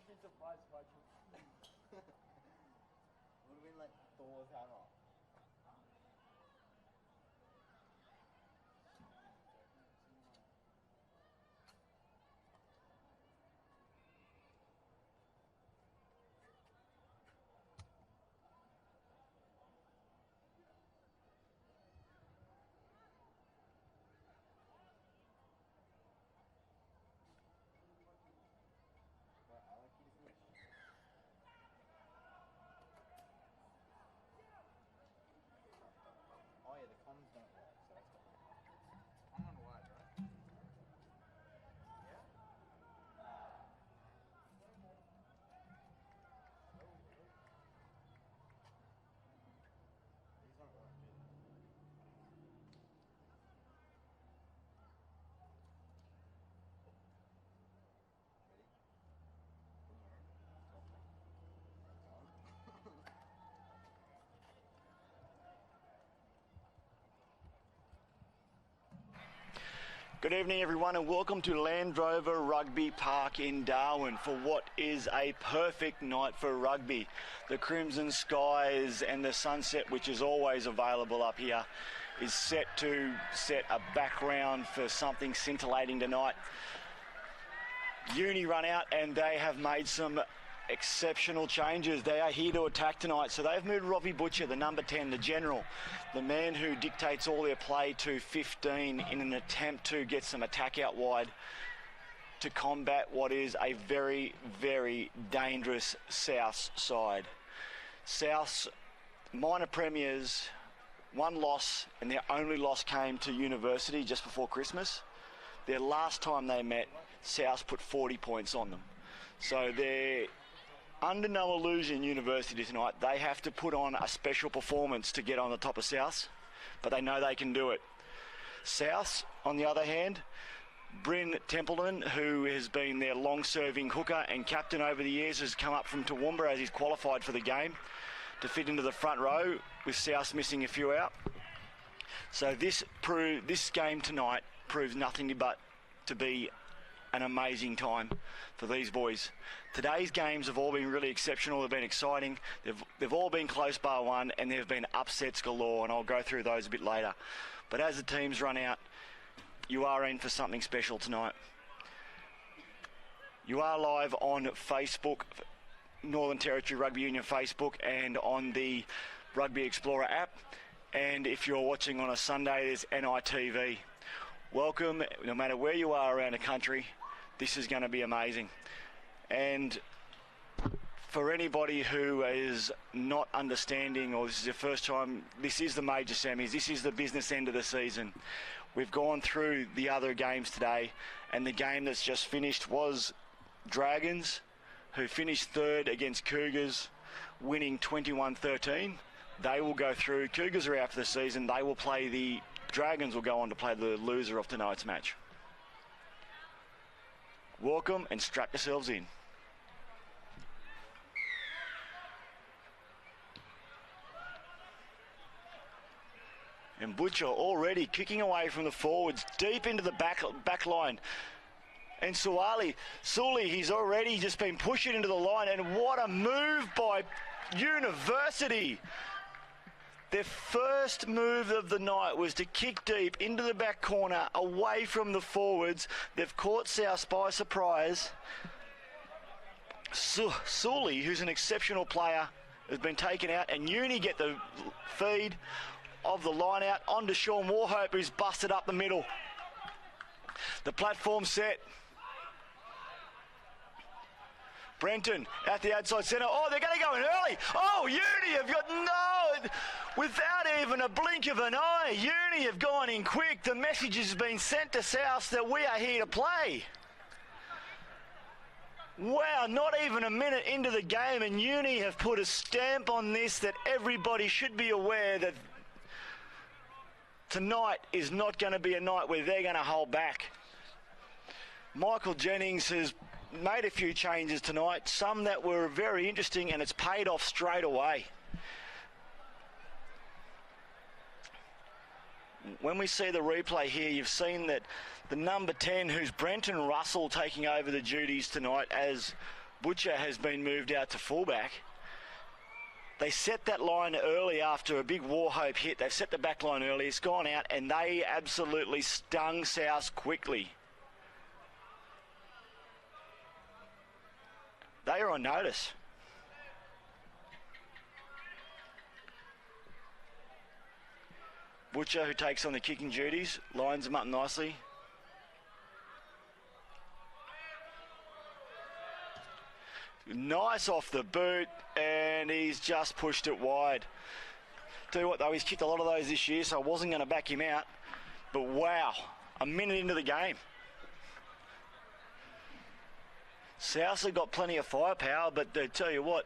be surprised if I Would have been like Thor's hammer. Oh yeah, the comms don't work, so that's good. I'm on wide, right? Yeah? These don't work, do they? Ready? Good evening, everyone, and welcome to Land Rover Rugby Park in Darwin for what is a perfect night for rugby. The crimson skies and the sunset, which is always available up here, is set to set a background for something scintillating tonight. Uni run out and they have made some exceptional changes. They are here to attack tonight. So they've moved Robbie Butcher, the number 10, the general, the man who dictates all their play, to 15 in an attempt to get some attack out wide to combat what is a very, very dangerous South side. South's minor premiers, one loss, and their only loss came to University just before Christmas. Their last time they met, South put 40 points on them. So they're under no illusion, University tonight. They have to put on a special performance to get on the top of South, but they know they can do it. South, on the other hand, Bryn Templeton, who has been their long-serving hooker and captain over the years, has come up from Toowoomba as he's qualified for the game to fit into the front row, with South missing a few out. So this game tonight proves nothing but to be an amazing time for these boys. Today's games have all been really exceptional. They've been exciting. They've all been close bar one, and there have been upsets galore, and I'll go through those a bit later. But as the teams run out, you are in for something special tonight. You are live on Facebook, Northern Territory Rugby Union Facebook, and on the Rugby Explorer app. And if you're watching on a Sunday, there's NITV. Welcome, no matter where you are around the country. This is going to be amazing. And for anybody who is not understanding, or this is your first time, this is the major semis. This is the business end of the season. We've gone through the other games today, and the game that's just finished was Dragons, who finished third against Cougars, winning 21-13. They will go through. Cougars are out for the season. They will play the Dragons will go on to play the loser of tonight's match. Welcome and strap yourselves in. And Butcher already kicking away from the forwards, deep into the back line. And Sully, he's already just been pushed into the line, and what a move by University. Their first move of the night was to kick deep into the back corner, away from the forwards. They've caught South by surprise. Sully, who's an exceptional player, has been taken out, and Uni get the feed of the line out onto Sean Warhope, who's busted up the middle. The platform set. Brenton at the outside centre. Oh, they're going to go in early. Oh, Uni have got without even a blink of an eye, Uni have gone in quick. The message has been sent to South that we are here to play. Wow, not even a minute into the game, and Uni have put a stamp on this that everybody should be aware that tonight is not going to be a night where they're going to hold back. Michael Jennings has made a few changes tonight, some that were very interesting, and it's paid off straight away. When we see the replay here, you've seen that the number 10, who's Brenton Russell, taking over the duties tonight as Butcher has been moved out to fullback. They set that line early after a big Warhope hit. They've set the back line early. It's gone out, and they absolutely stung South quickly. They are on notice. Butcher, who takes on the kicking duties, lines them up nicely. Nice off the boot, and he's just pushed it wide. Tell you what though, he's kicked a lot of those this year, so I wasn't going to back him out. But wow, a minute into the game. South have got plenty of firepower, but they tell you what,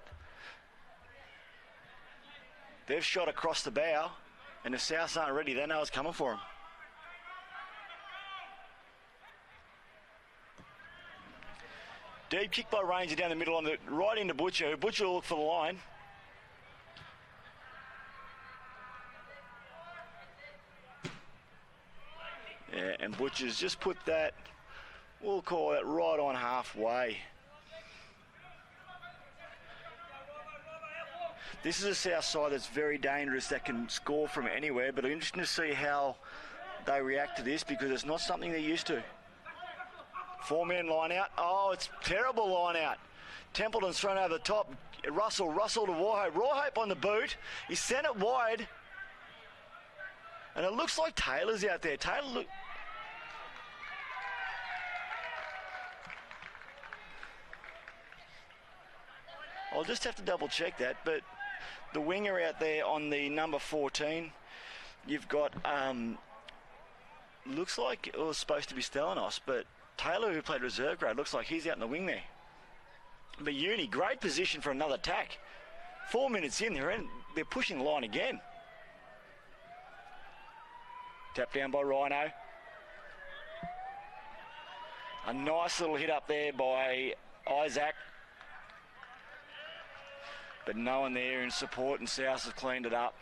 they've shot across the bow, and the Souths aren't ready. They know it's coming for them. Deep kick by Ranger down the middle on the right into Butcher. Butcher will look for the line. Yeah, and Butcher's just put that, we'll call that right on halfway. This is a South side that's very dangerous, that can score from anywhere, but I'm interested to see how they react to this because it's not something they're used to. Four-man line out. Oh, it's terrible line out. Templeton's thrown over the top. Russell to Warhope. Warhope on the boot. He sent it wide. And it looks like Taylor's out there. Taylor look. I'll just have to double check that, but the winger out there on the number 14, you've got, looks like it was supposed to be Stelinos, but Taylor, who played reserve grade, looks like he's out in the wing there. But Uni, great position for another attack. 4 minutes in, they're pushing the line again. Tapped down by Rhino. A nice little hit up there by Isaac. But no one there in support, and South has cleaned it up.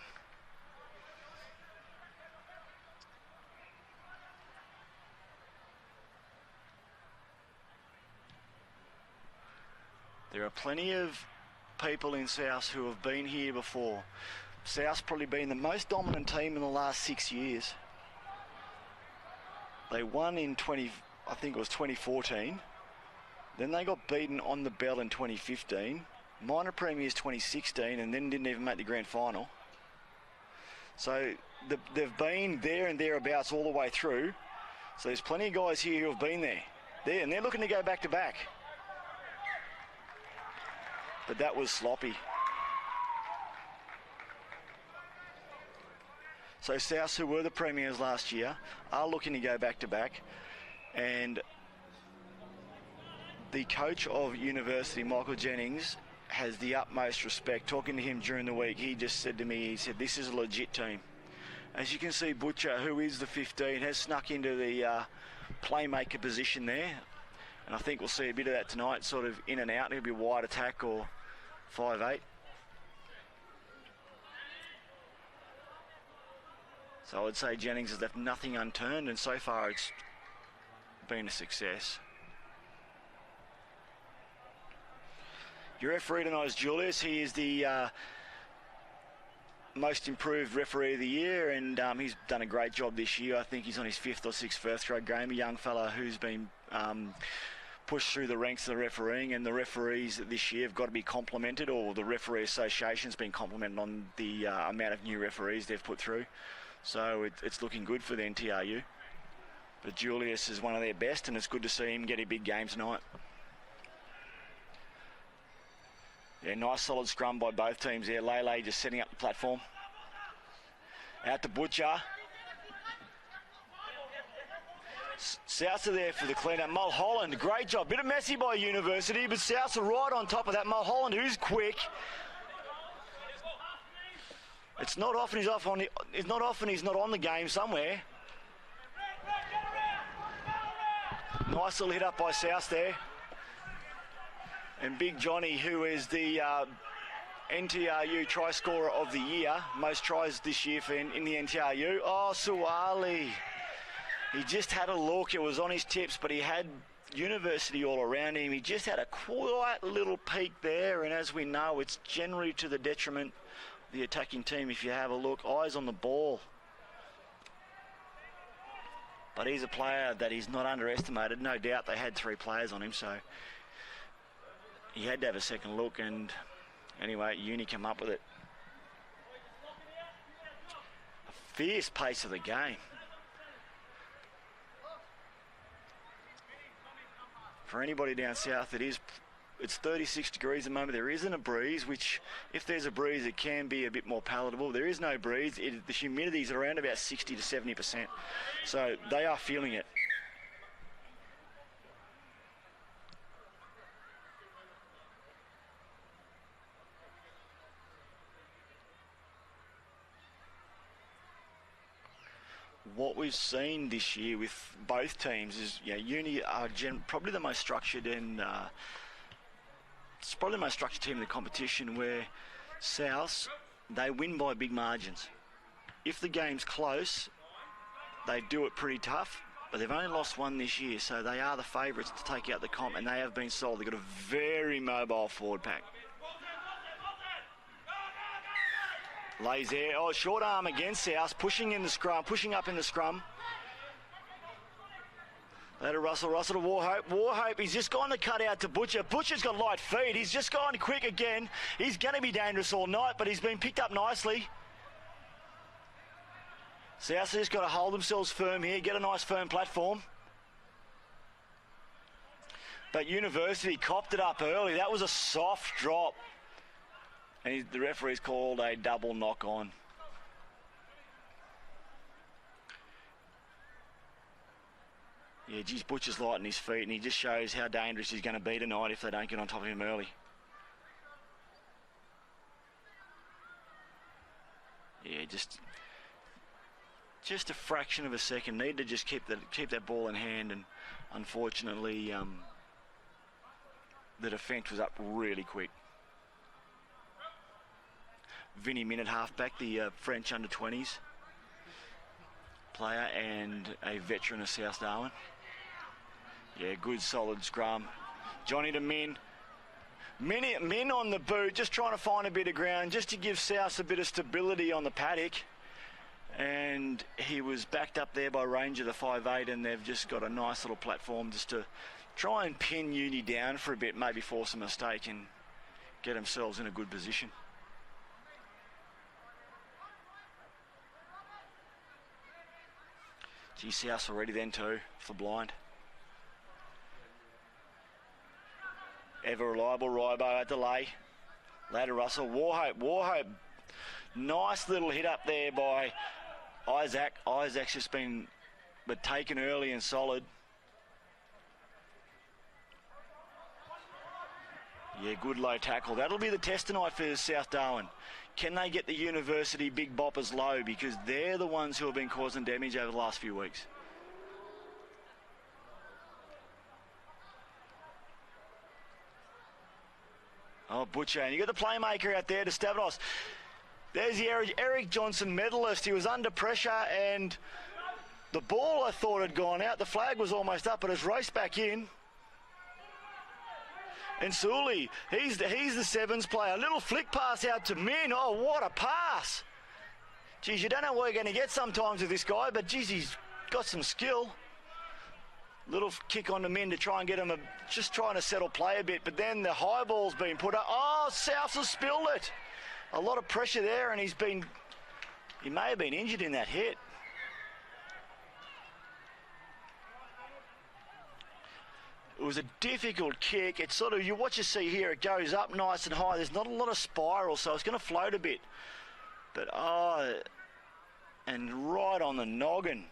There are plenty of people in South who have been here before. South's probably been the most dominant team in the last 6 years. They won in I think it was 2014. Then they got beaten on the bell in 2015. Minor Premiers 2016, and then didn't even make the grand final. So they've been there and thereabouts all the way through. So there's plenty of guys here who have been there. And they're looking to go back to back. But that was sloppy. So South, who were the premiers last year, are looking to go back to back. And the coach of University, Michael Jennings, has the utmost respect. Talking to him during the week, he just said to me, he said, this is a legit team. As you can see, Butcher, who is the 15, has snuck into the playmaker position there. And I think we'll see a bit of that tonight, sort of in and out. It'll be wide attack or 5'8". So I would say Jennings has left nothing unturned, and so far it's been a success. Your referee tonight is Julius. He is the most improved referee of the year, and he's done a great job this year. I think he's on his 5th or 6th first grade game, a young fella who's been pushed through the ranks of the refereeing, and the referees this year have got to be complimented, or the referee association's been complimented on the amount of new referees they've put through. So it's looking good for the NTRU. But Julius is one of their best, and it's good to see him get a big game tonight. Yeah, nice solid scrum by both teams there. Lele just setting up the platform. Out to Butcher. Souths are there for the clean-up. Mulholland, great job. Bit of messy by University, but Souths are right on top of that. Mulholland, who's quick. It's not often he's off on. It's not often he's not on the game somewhere. Nice little hit up by South there. And Big Johnny, who is the NTRU try scorer of the year, most tries this year in the NTRU. Oh, Suwali. He just had a look. It was on his tips, but he had University all around him. He just had a quiet little peak there, and as we know, it's generally to the detriment of the attacking team. If you have a look, eyes on the ball. But he's a player that is not underestimated. No doubt they had 3 players on him, so he had to have a second look, and anyway, Uni come up with it. A fierce pace of the game. For anybody down south, it's 36 degrees at the moment. There isn't a breeze, which if there's a breeze, it can be a bit more palatable. There is no breeze. The humidity is around about 60 to 70%. So they are feeling it. What we've seen this year with both teams is, Uni are probably the most structured, and it's probably the most structured team in the competition, where South, they win by big margins. If the game's close, they do it pretty tough, but they've only lost 1 this year, so they are the favourites to take out the comp, and they have been solid. They've got a very mobile forward pack. Lays there. Oh, short arm against South, pushing in the scrum, pushing up in the scrum. Later Russell to Warhope. Warhope, he's just gone to cut out to Butcher. Butcher's got light feet. He's just gone quick again. He's going to be dangerous all night, but he's been picked up nicely. South just got to hold themselves firm here, get a nice firm platform. But University copped it up early. That was a soft drop. And the referee's called a double knock on. Yeah, geez, Butcher's light on his feet, and he just shows how dangerous he's going to be tonight if they don't get on top of him early. Yeah, just a fraction of a second. Need to just keep that ball in hand, and unfortunately, the defence was up really quick. Vinny Minute, halfback, the French under-20s player and a veteran of South Darwin. Yeah, good solid scrum. Johnny to Min. Min on the boot, just trying to find a bit of ground, just to give South a bit of stability on the paddock. And he was backed up there by Ranger, the 5'8", and they've just got a nice little platform just to try and pin Uni down for a bit, maybe force a mistake and get themselves in a good position. Gee, South's already then too, for blind. Ever reliable Rybo at delay. Later Russell, Warhope. Nice little hit up there by Isaac. Isaac's just been taken early and solid. Yeah, good low tackle. That'll be the test tonight for South Darwin. Can they get the University big boppers low? Because they're the ones who have been causing damage over the last few weeks. Oh, Butcher. And you got the playmaker out there to Stavros. There's the Eric Johnson medalist. He was under pressure, and the ball, I thought, had gone out. The flag was almost up, but it's raced back in. And Sully, he's the sevens player. A little flick pass out to Min. Oh, what a pass. Geez, you don't know what you're going to get sometimes with this guy, but geez, he's got some skill. Little kick on the Min to try and get him just trying to settle play a bit, but then the high ball's been put up. Oh, South has spilled it. A lot of pressure there, and he may have been injured in that hit. It was a difficult kick. It's sort of, what you see here, it goes up nice and high. There's not a lot of spiral, so it's going to float a bit. But, and right on the noggin.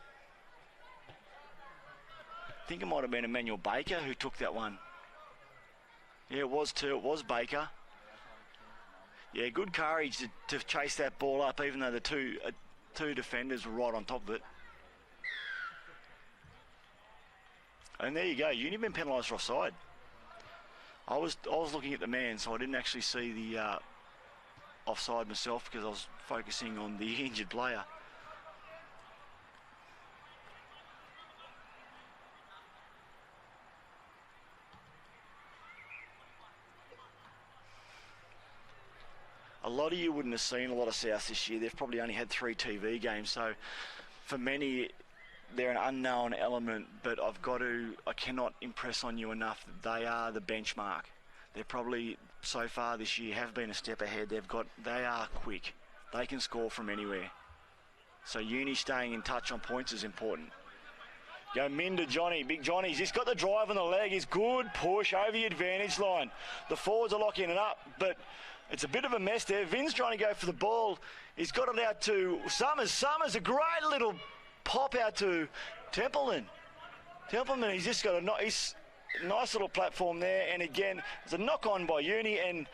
I think it might have been Emmanuel Baker who took that one. Yeah, it was too. It was Baker. Yeah, good courage to chase that ball up, even though the two defenders were right on top of it. And there you go. Uni been penalised for offside. I was looking at the man, so I didn't actually see the offside myself because I was focusing on the injured player. lot of you wouldn't have seen a lot of South this year. They've probably only had 3 TV games, so for many, they're an unknown element, but I cannot impress on you enough that they are the benchmark. They're probably, so far this year, have been a step ahead. They are quick. They can score from anywhere. So Uni staying in touch on points is important. Go Min to Johnny. Big Johnny's just got the drive on the leg. He's good push over the advantage line. The forwards are locking it up, but it's a bit of a mess there. Vin's trying to go for the ball. He's got it out to Summers. Summers, a great little pop out to Templeman. Templeman, he's just got a nice little platform there. And again, there's a knock on by Uni, and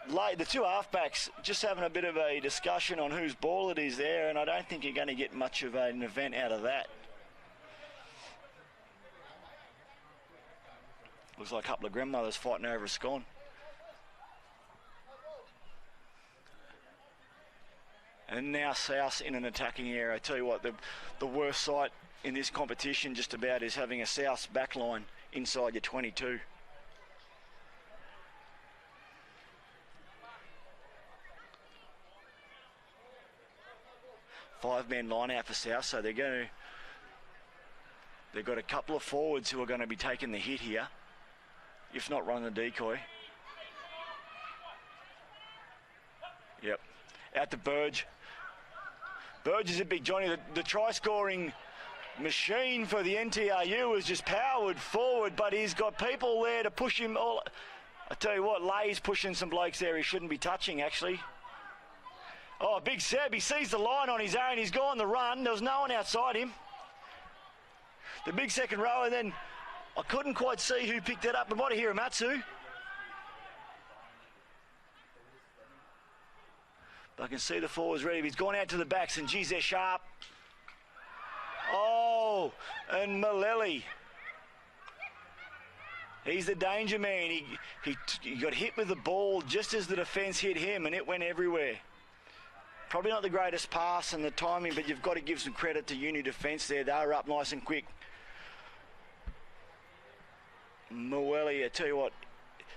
the 2 halfbacks just having a bit of a discussion on whose ball it is there, and I don't think you're going to get much of an event out of that. Looks like a couple of grandmothers fighting over a scone. And now South in an attacking area. I tell you what, the worst sight in this competition just about is having a South backline inside your 22. Five-man line out for South, so they've got a couple of forwards who are going to be taking the hit here, if not run the decoy. Yep. Out to Burge. Burge is a big Johnny. The try-scoring machine for the NTRU has just powered forward, but he's got people there to push him all. I tell you what, Lay's pushing some blokes there he shouldn't be touching, actually. Oh, Big Seb, he sees the line on his own. He's gone the run. There was no one outside him. The big second rower then, I couldn't quite see who picked it up, but what a Hiramatsu. But I can see the forwards ready. He's gone out to the backs, and geez, they're sharp. Oh, and Maleli. He's the danger man. He got hit with the ball just as the defence hit him, and it went everywhere. Probably not the greatest pass and the timing, but you've got to give some credit to Uni defence there. They were up nice and quick. Moeli, I tell you what,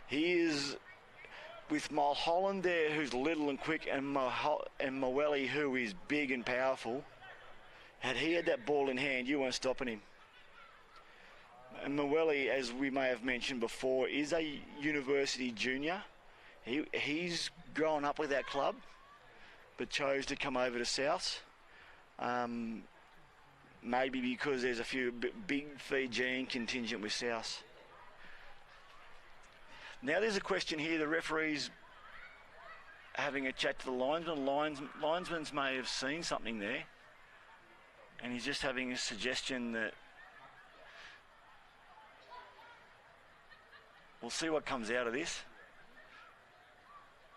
he is with Mulholland there, who's little and quick, and Moeli, who is big and powerful. Had he had that ball in hand, you weren't stopping him. And Moeli, as we may have mentioned before, is a university junior. He's grown up with that club, but chose to come over to South. Maybe because there's a few big Fijian contingent with South. Now there's a question here. The referee's having a chat to the linesman. Linesmen may have seen something there, and he's just having a suggestion that we'll see what comes out of this.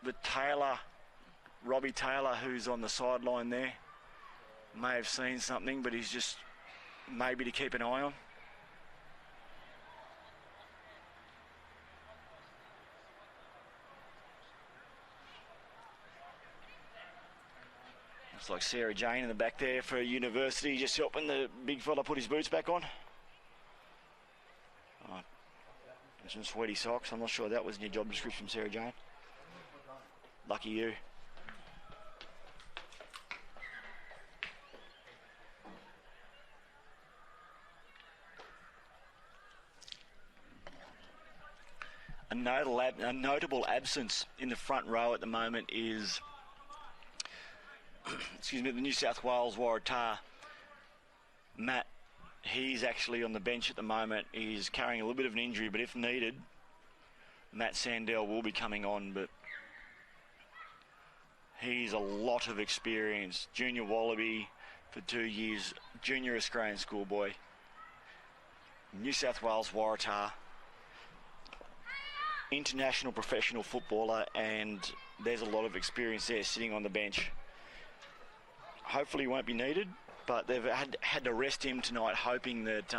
The Taylor, Robbie Taylor, who's on the sideline there, may have seen something, but he's just maybe to keep an eye on. Looks like Sarah Jane in the back there for university, just helping the big fella put his boots back on. Oh, and some sweaty socks. I'm not sure that was in your job description, Sarah Jane. Lucky you. A notable absence in the front row at the moment is the New South Wales Waratah. Matt, he's actually on the bench at the moment. He's carrying a little bit of an injury, but if needed, Matt Sandell will be coming on, but he's a lot of experience. Junior Wallaby for 2 years, junior Australian schoolboy. New South Wales Waratah, international professional footballer, and there's a lot of experience there sitting on the bench. Hopefully he won't be needed, but they've had to rest him tonight, hoping that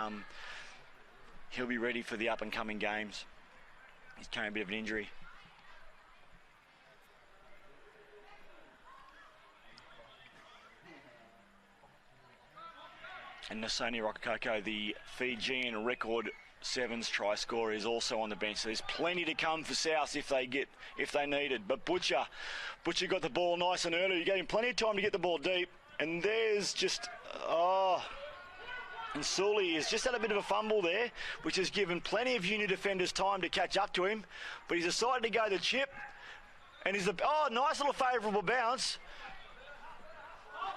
he'll be ready for the up-and-coming games. He's carrying a bit of an injury. And Nasoni Rokokoko, the Fijian record Sevens try scorer, is also on the bench. So there's plenty to come for South if they need it. But Butcher got the ball nice and early. You gave him plenty of time to get the ball deep. And there's just and Sully has just had a bit of a fumble there, which has given plenty of Uni defenders time to catch up to him. But he's decided to go the chip. And he's nice little favourable bounce.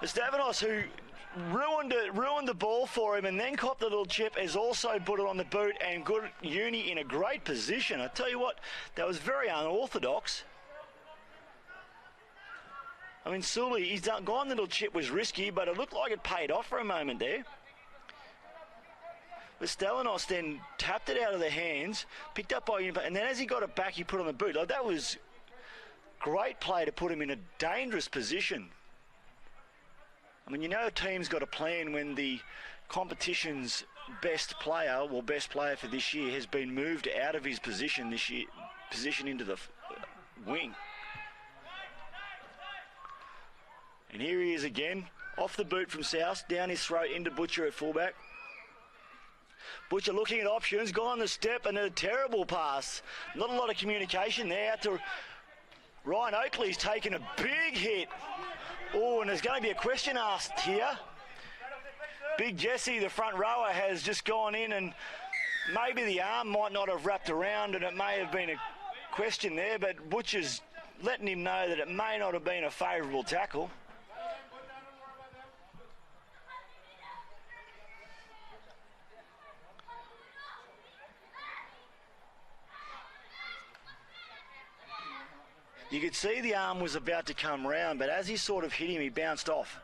It's Rabbitohs who ruined the ball for him and then copped the little chip, has also put it on the boot, and good Uni in a great position. I tell you what, that was very unorthodox. I mean, Sully, he's gone the little chip was risky, but it looked like it paid off for a moment there. But Stelinos then tapped it out of their hands, picked up by Uni, and then as he got it back, he put it on the boot. Like, that was great play to put him in a dangerous position. I mean, you know a team's got a plan when the competition's best player for this year has been moved out of his position this year, position into the wing. And here he is again, off the boot from South, down his throat into Butcher at fullback. Butcher looking at options, gone the step, and a terrible pass. Not a lot of communication there. Out to Ryan Oakley's taken a big hit. Oh, and there's going to be a question asked here. Big Jesse, the front rower, has just gone in, and maybe the arm might not have wrapped around, and it may have been a question there, but Butcher's letting him know that it may not have been a favourable tackle. You could see the arm was about to come round, but as he sort of hit him, he bounced off.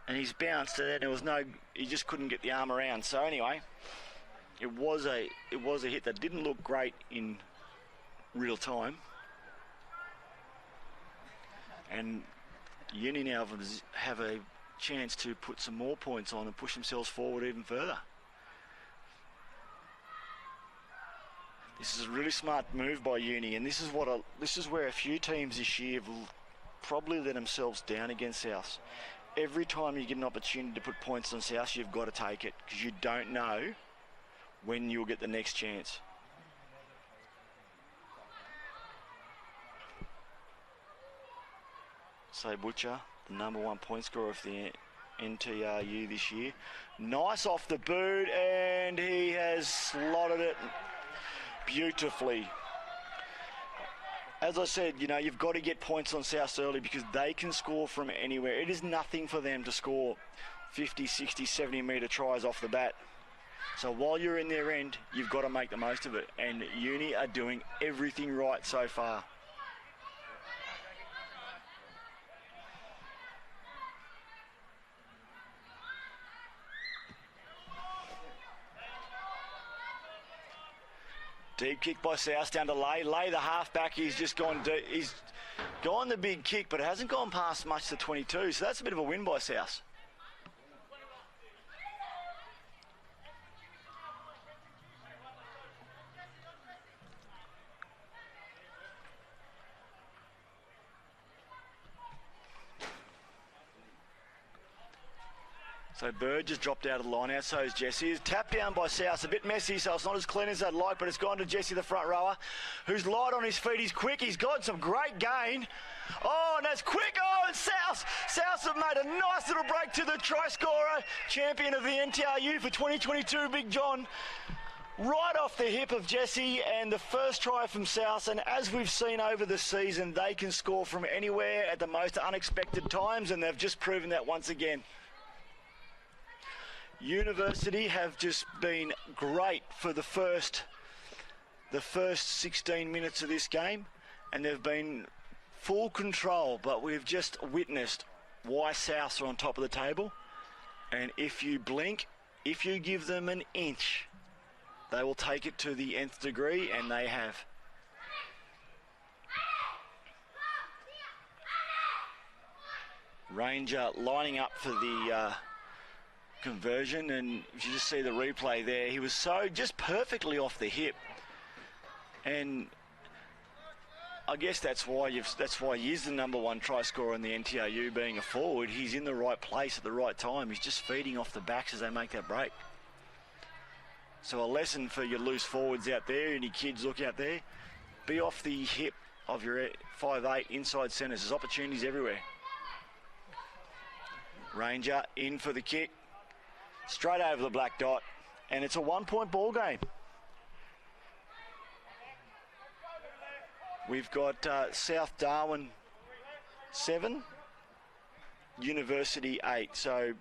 And he's bounced, and he just couldn't get the arm around. So anyway, it was a hit that didn't look great in real time. And Uni now have a chance to put some more points on and push themselves forward even further. This is a really smart move by Uni, and this is where a few teams this year will probably let themselves down against South. Every time you get an opportunity to put points on South, you've got to take it, because you don't know when you'll get the next chance. So Butcher, the #1 point scorer of the NTRU this year. Nice off the boot, and he has slotted it beautifully. As I said, you've got to get points on South early, because they can score from anywhere. It is nothing for them to score 50, 60, 70 metre tries off the bat. So while you're in their end, you've got to make the most of it. And Uni are doing everything right so far. Deep kick by South down to Lay. Lay, the halfback, he's just gone deep. He's gone the big kick, but it hasn't gone past much to 22, so that's a bit of a win by South. So Bird just dropped out of the line out, so is Jesse. He's tapped down by South, a bit messy, so it's not as clean as I'd like, but it's gone to Jesse, the front rower, who's light on his feet. He's quick, he's got some great gain. Oh, and that's quick. Oh, and South have made a nice little break to the try scorer, champion of the NTRU for 2022, Big John. Right off the hip of Jesse, and the first try from South. And as we've seen over the season, they can score from anywhere at the most unexpected times, and they've just proven that once again. University have just been great for the first 16 minutes of this game, and they've been full control, but we've just witnessed why Souths are on top of the table. And if you blink, if you give them an inch, they will take it to the nth degree, and they have. Ranger lining up for the conversion, and if you just see the replay there, he was so just perfectly off the hip, and I guess that's why he is the #1 try scorer in the NTRU, being a forward. He's in the right place at the right time. He's just feeding off the backs as they make that break. So a lesson for your loose forwards out there and your kids look out there. Be off the hip of your 5'8" inside centres. There's opportunities everywhere. Ranger in for the kick. Straight over the black dot. And it's a 1-point ball game. We've got South Darwin 7, University 8. So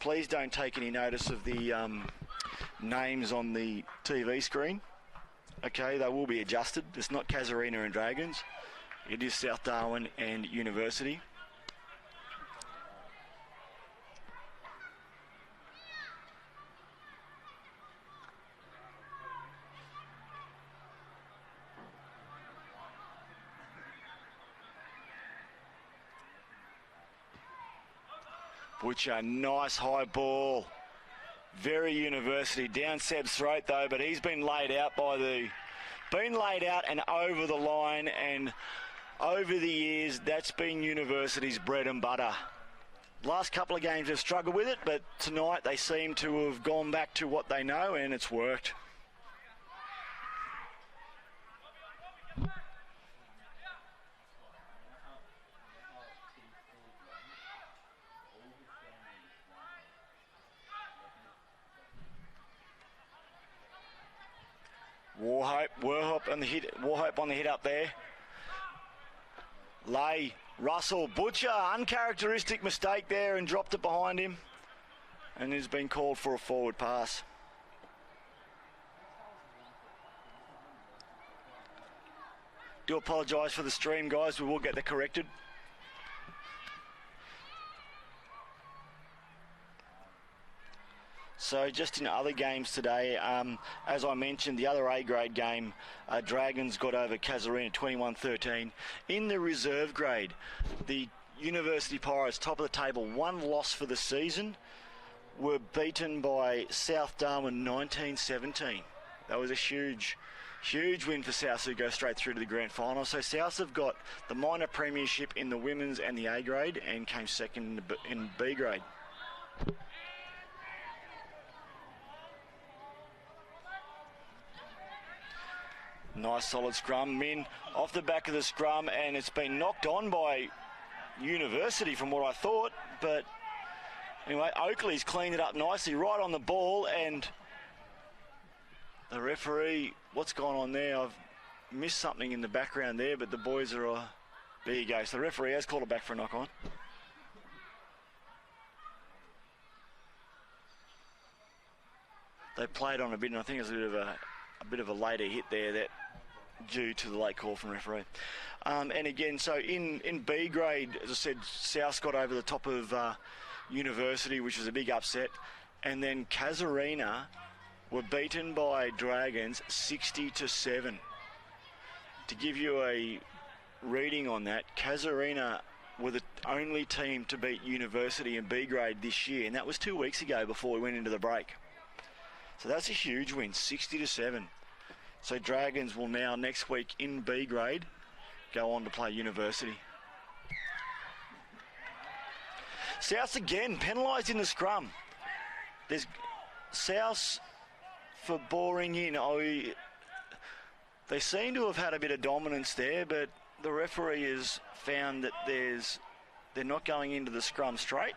please don't take any notice of the names on the TV screen. Okay, they will be adjusted. It's not Casuarina and Dragons. It is South Darwin and University. Butcher, nice high ball. Very University. Down Seb's throat though, but he's been laid out and over the line, and over the years that's been University's bread and butter. Last couple of games they've struggled with it, but tonight they seem to have gone back to what they know, and it's worked. Warhope on the hit up there. Lay, Russell, Butcher, uncharacteristic mistake there and dropped it behind him. And has been called for a forward pass. Do apologise for the stream, guys. We will get that corrected. So just in other games today, as I mentioned, the other A-grade game, Dragons got over Casuarina 21-13. In the reserve grade, the University Pirates, top of the table, one loss for the season, were beaten by South Darwin 19-17. That was a huge win for South, who go straight through to the grand final. So South have got the minor premiership in the women's and the A-grade and came second in B-grade. Nice solid scrum. Min off the back of the scrum, and it's been knocked on by University from what I thought. But anyway, Oakley's cleaned it up nicely right on the ball, and the referee, what's gone on there? I've missed something in the background there, but the boys are... there you go. So the referee has called it back for a knock on. They played on a bit, and I think it was a bit of a later hit there that due to the late call from referee. And again, so in B grade, as I said, South got over the top of University, which was a big upset. And then Casuarina were beaten by Dragons 60-7. To give you a reading on that, Casuarina were the only team to beat University in B grade this year, and that was 2 weeks ago before we went into the break. So that's a huge win, 60-7. So Dragons will now next week in B grade go on to play University. South again penalised in the scrum. There's South for boring in. They seem to have had a bit of dominance there, but the referee has found that they're not going into the scrum straight.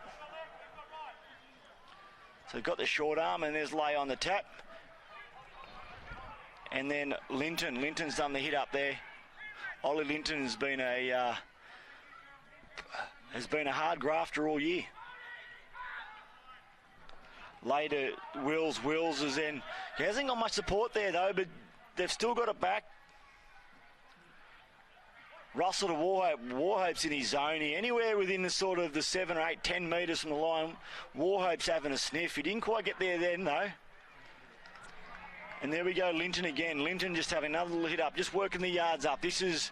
So they've got the short arm, and there's Lay on the tap. And then Linton's done the hit up there. Ollie Linton has been a hard grafter all year. Later, Wills is in. He hasn't got much support there though, but they've still got it back. Russell to Warhope. Warhope's in his zone here. Anywhere within the sort of the 7 or 8, 10 metres from the line, Warhope's having a sniff. He didn't quite get there then though. And there we go, Linton again. Linton just having another little hit up, just working the yards up. This is...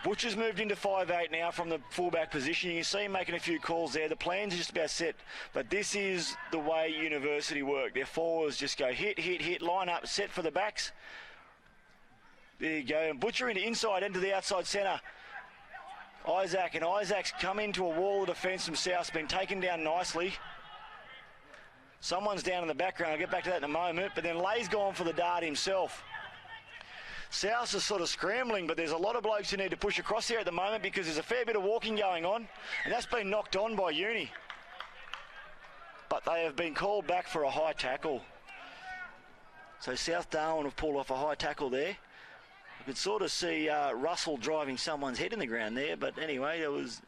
Butcher's moved into 5'8" now from the fullback position. You can see him making a few calls there. The plan's just about set, but this is the way University work. Their forwards just go hit, line up, set for the backs. There you go, and Butcher into inside, into the outside centre. Isaac's come into a wall of defence from South, been taken down nicely. Someone's down in the background. I'll get back to that in a moment. But then Lay's gone for the dart himself. South is sort of scrambling, but there's a lot of blokes who need to push across here at the moment because there's a fair bit of walking going on, and that's been knocked on by Uni. But they have been called back for a high tackle. So South Darwin have pulled off a high tackle there. You could sort of see Russell driving someone's head in the ground there, but anyway, there was...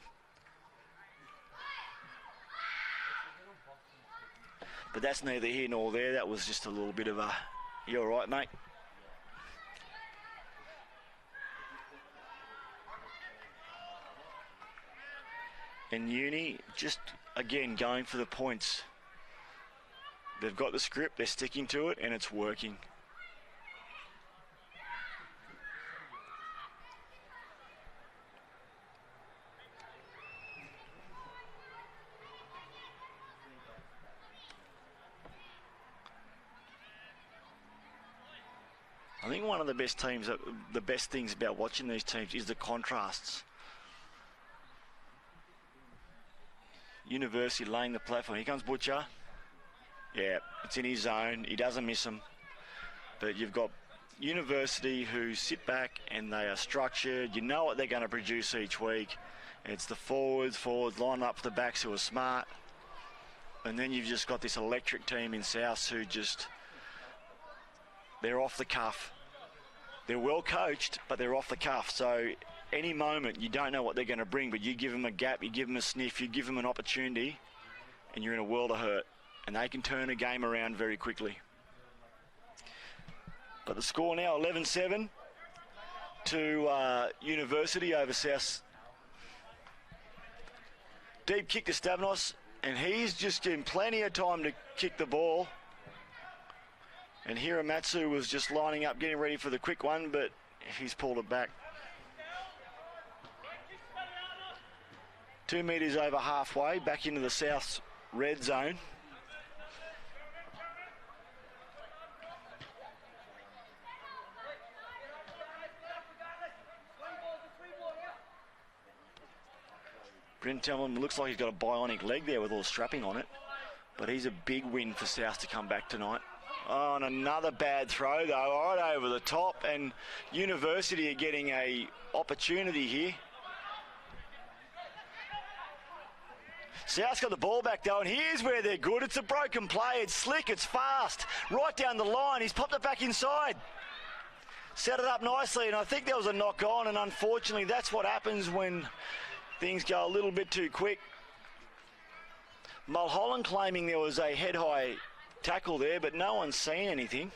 But that's neither here nor there. That was just a little bit of a... You all right, mate? And Uni just, again, going for the points. They've got the script, they're sticking to it, and it's working. I think one of the best things about watching these teams is the contrasts. University laying the platform. Here comes Butcher. Yeah, it's in his zone. He doesn't miss them. But you've got University who sit back and they are structured. You know what they're going to produce each week. It's the forwards line up for the backs who are smart. And then you've just got this electric team in South who just... They're off the cuff. They're well coached, but they're off the cuff. So any moment, you don't know what they're going to bring, but you give them a gap, you give them a sniff, you give them an opportunity, and you're in a world of hurt. And they can turn a game around very quickly. But the score now, 11-7 to University over South. Deep kick to Stavnos, and he's just getting plenty of time to kick the ball. And Hiramatsu was just lining up, getting ready for the quick one, but he's pulled it back. 2 metres over halfway, back into the South's red zone. Bryn Tellman looks like he's got a bionic leg there with all the strapping on it. But he's a big win for South to come back tonight. Oh, and another bad throw, though, right over the top. And University are getting a opportunity here. South's got the ball back, though, and here's where they're good. It's a broken play. It's slick. It's fast. Right down the line. He's popped it back inside. Set it up nicely, and I think there was a knock on, and unfortunately that's what happens when things go a little bit too quick. Mulholland claiming there was a head-high tackle there, but no one's seen anything.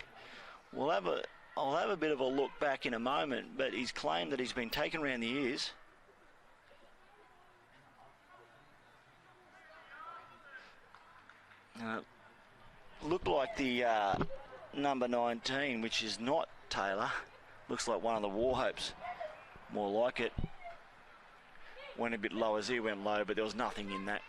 I'll have a bit of a look back in a moment, but he's claimed that he's been taken around the ears. Looked like the number 19, which is not Taylor. Looks like one of the Warhopes. More like it. Went a bit low as he went low, but there was nothing in that.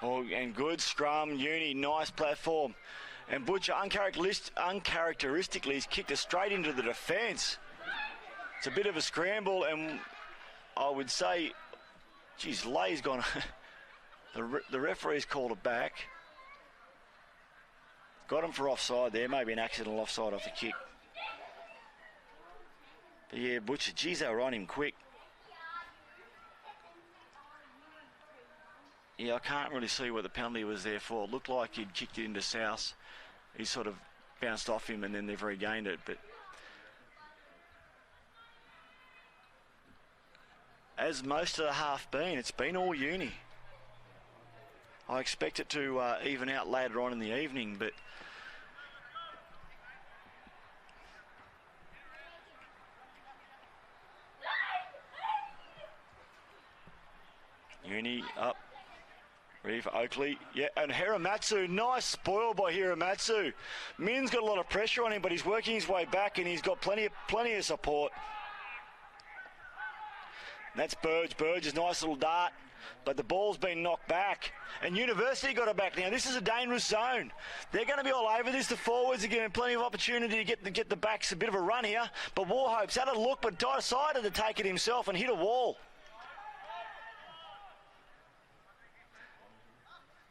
Oh, and good scrum, Uni, nice platform. And Butcher uncharacteristically has kicked it straight into the defence. It's a bit of a scramble, and I would say, geez, Lay's gone. the referee's called it back. Got him for offside there, maybe an accidental offside off the kick. But yeah, Butcher, geez, they were on him quick. Yeah, I can't really see what the penalty was there for. It looked like he'd kicked it into South. He sort of bounced off him and then they've regained it. But as most of the half been, it's been all Uni. I expect it to even out later on in the evening, but Uni up. Ready for Oakley. Yeah, and Hiramatsu, nice spoil by Hiramatsu. Min's got a lot of pressure on him, but he's working his way back and he's got plenty of support. That's Burge. Burge's nice little dart, but the ball's been knocked back. And University got it back now. This is a dangerous zone. They're going to be all over this. The forwards are giving plenty of opportunity to get the backs a bit of a run here. But Warhope's had a look, but decided to take it himself and hit a wall.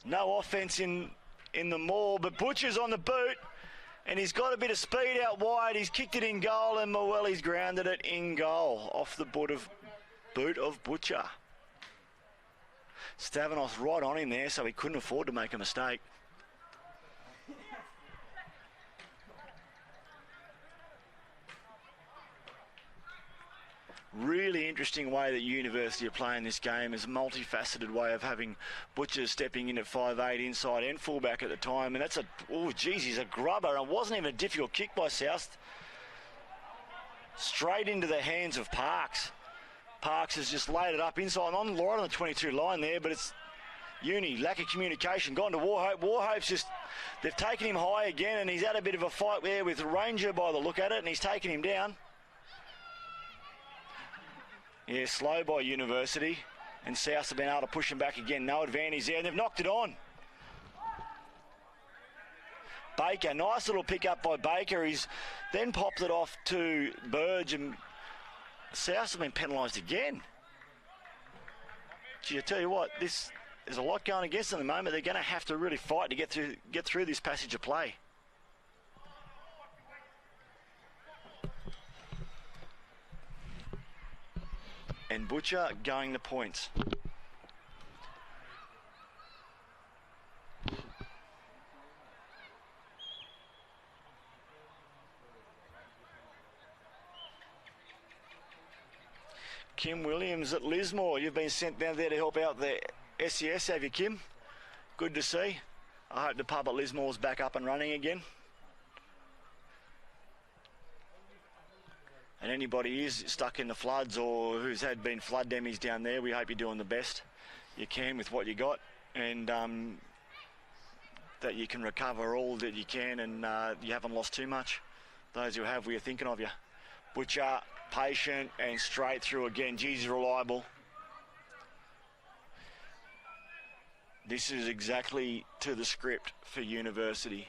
No offence in the maul, but Butcher's on the boot, and he's got a bit of speed out wide. He's kicked it in goal, and Morelli's grounded it in goal off the boot of Butcher. Stavanos right on him there, so he couldn't afford to make a mistake. Really interesting way that University are playing this game. Is a multifaceted way of having Butcher stepping in at 5'8", inside and fullback at the time. And that's he's a grubber. It wasn't even a difficult kick by South. Straight into the hands of Parks. Parks has just laid it up inside right on the 22 line there, but it's Uni, lack of communication, gone to Warhope. Warhope's just, they've taken him high again, and he's had a bit of a fight there with Ranger by the look at it, and he's taken him down. Yeah, slow by University, and South have been able to push him back again. No advantage there, and they've knocked it on. Baker, nice little pick up by Baker. He's then popped it off to Burge, and South have been penalised again. Gee, I tell you what, there's a lot going against them at the moment. They're going to have to really fight to get through this passage of play. And Butcher going to points. Kim Williams at Lismore. You've been sent down there to help out the SES, have you, Kim? Good to see. I hope the pub at Lismore's back up and running again. And anybody is stuck in the floods or who's been flood damage down there, we hope you're doing the best you can with what you got, and that you can recover all that you can, and you haven't lost too much. Those who have, we are thinking of you. Butcher, patient and straight through again. He's reliable. This is exactly to the script for University.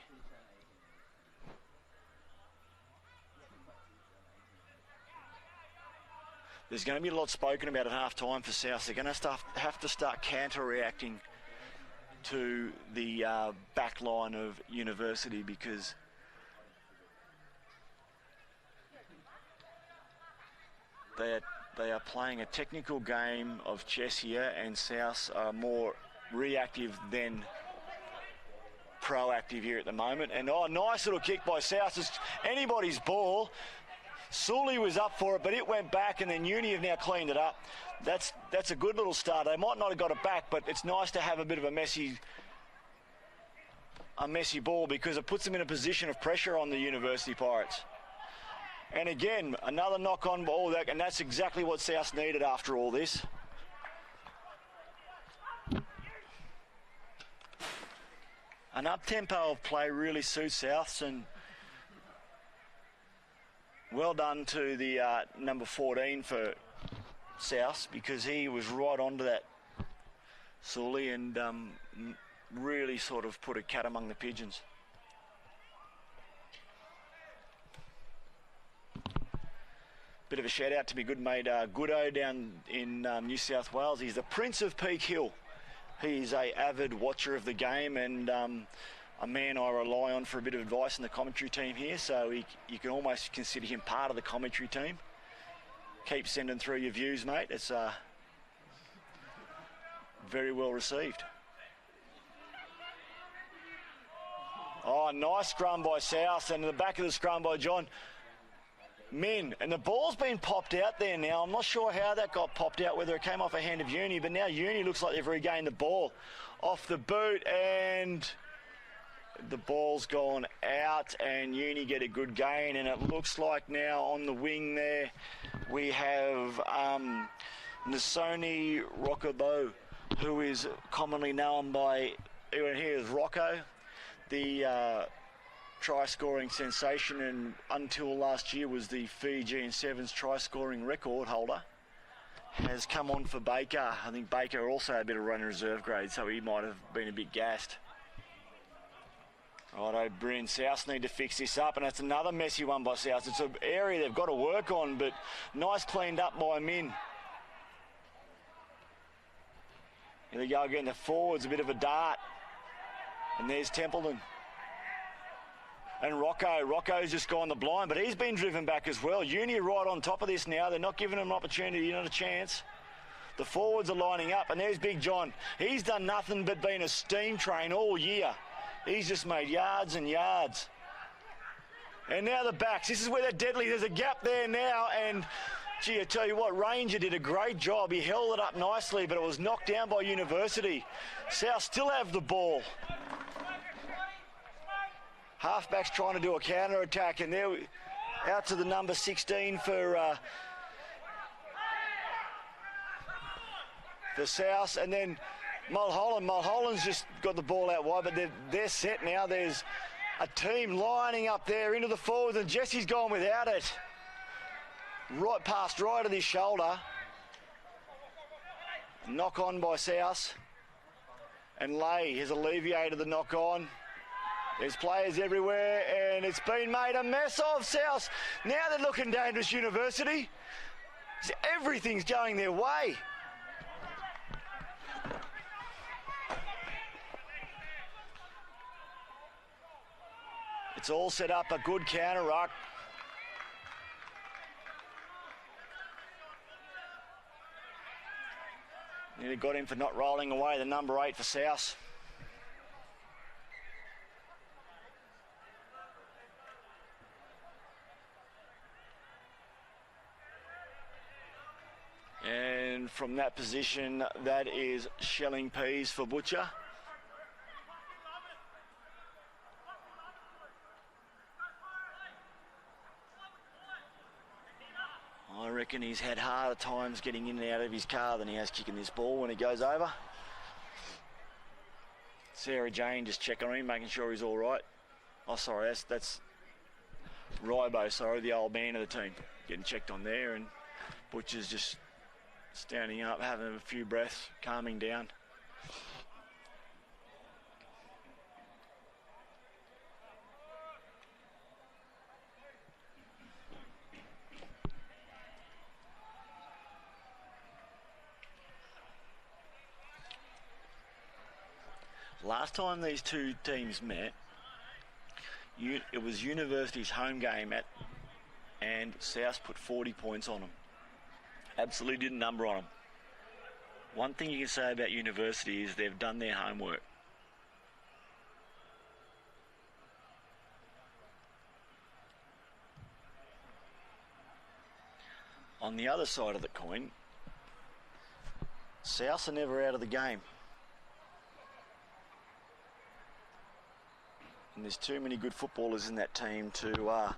There's going to be a lot spoken about at half-time for South. They're going to have to start counter-reacting to the back line of University, because they are playing a technical game of chess here, and South are more reactive than proactive here at the moment. And nice little kick by South. It's anybody's ball. Sully was up for it, but it went back, and then Uni have now cleaned it up. That's a good little start. They might not have got it back, but it's nice to have a bit of a messy ball, because it puts them in a position of pressure on the University Pirates. And again, another knock-on ball, and that's exactly what South needed after all this. An up-tempo of play really suits Souths, and well done to the number 14 for South, because he was right onto that Sully and really sort of put a cat among the pigeons. Bit of a shout out to my good mate Goodo down in New South Wales. He's the Prince of Peak Hill. He's a avid watcher of the game, and a man I rely on for a bit of advice in the commentary team here, so you can almost consider him part of the commentary team. Keep sending through your views, mate. It's very well received. Oh, nice scrum by South, and in the back of the scrum by John Min. And the ball's been popped out there now. I'm not sure how that got popped out, whether it came off a hand of Uni, but now Uni looks like they've regained the ball off the boot, and the ball's gone out, and Uni get a good gain, and it looks like now on the wing there we have Nasoni Rockabo, who is commonly known by everyone here as Rocco, the try-scoring sensation, and until last year was the Fijian Sevens try-scoring record holder. has come on for Baker. I think Baker also had a bit of run in reserve grade, so he might have been a bit gassed. Righto, Bryn. South need to fix this up, and that's another messy one by South. It's an area they've got to work on, but nice cleaned up by Min. Here they go again, the forwards, a bit of a dart. And there's Templeton. And Rocco's just gone the blind, but he's been driven back as well. Uni right on top of this now. They're not giving him an opportunity, not a chance. The forwards are lining up, and there's Big John. He's done nothing but been a steam train all year. He's just made yards and yards. And now the backs. This is where they're deadly. There's a gap there now, and gee, I tell you what, Ranger did a great job. He held it up nicely, but it was knocked down by University. South still have the ball. Halfback's trying to do a counter-attack, and they're out to the number 16 for South, and then Mulholland's just got the ball out wide, but they're set now. There's a team lining up there into the forwards, and Jesse's gone without it. Right past right of his shoulder. Knock on by South. And Lay has alleviated the knock on. There's players everywhere, and it's been made a mess of. South. Now they're looking dangerous, University. Everything's going their way. It's all set up, a good counter-ruck. Nearly got him for not rolling away, the number 8 for South. And from that position, that is shelling peas for Butcher. I reckon he's had harder times getting in and out of his car than he has kicking this ball when it goes over. Sarah Jane just checking on him, making sure he's all right. Oh, sorry, that's Rybo, sorry, the old man of the team, getting checked on there, and Butcher's just standing up, having a few breaths, calming down. Last time these two teams met, it was University's home game and South put 40 points on them. Absolutely didn't number on them. One thing you can say about University is they've done their homework. On the other side of the coin, South are never out of the game. And there's too many good footballers in that team to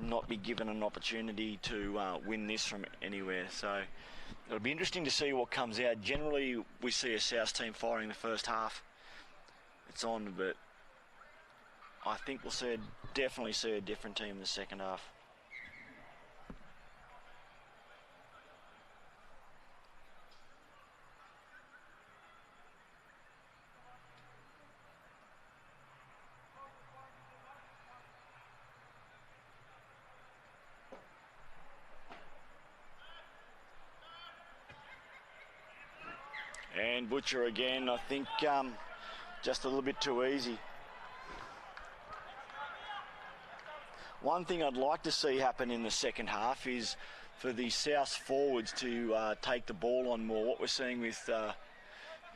not be given an opportunity to win this from anywhere. So it'll be interesting to see what comes out. Generally, we see a South team firing the first half. It's on, but I think we'll definitely see a different team in the second half. And Butcher again, I think just a little bit too easy. One thing I'd like to see happen in the second half is for the South forwards to take the ball on more. What we're seeing with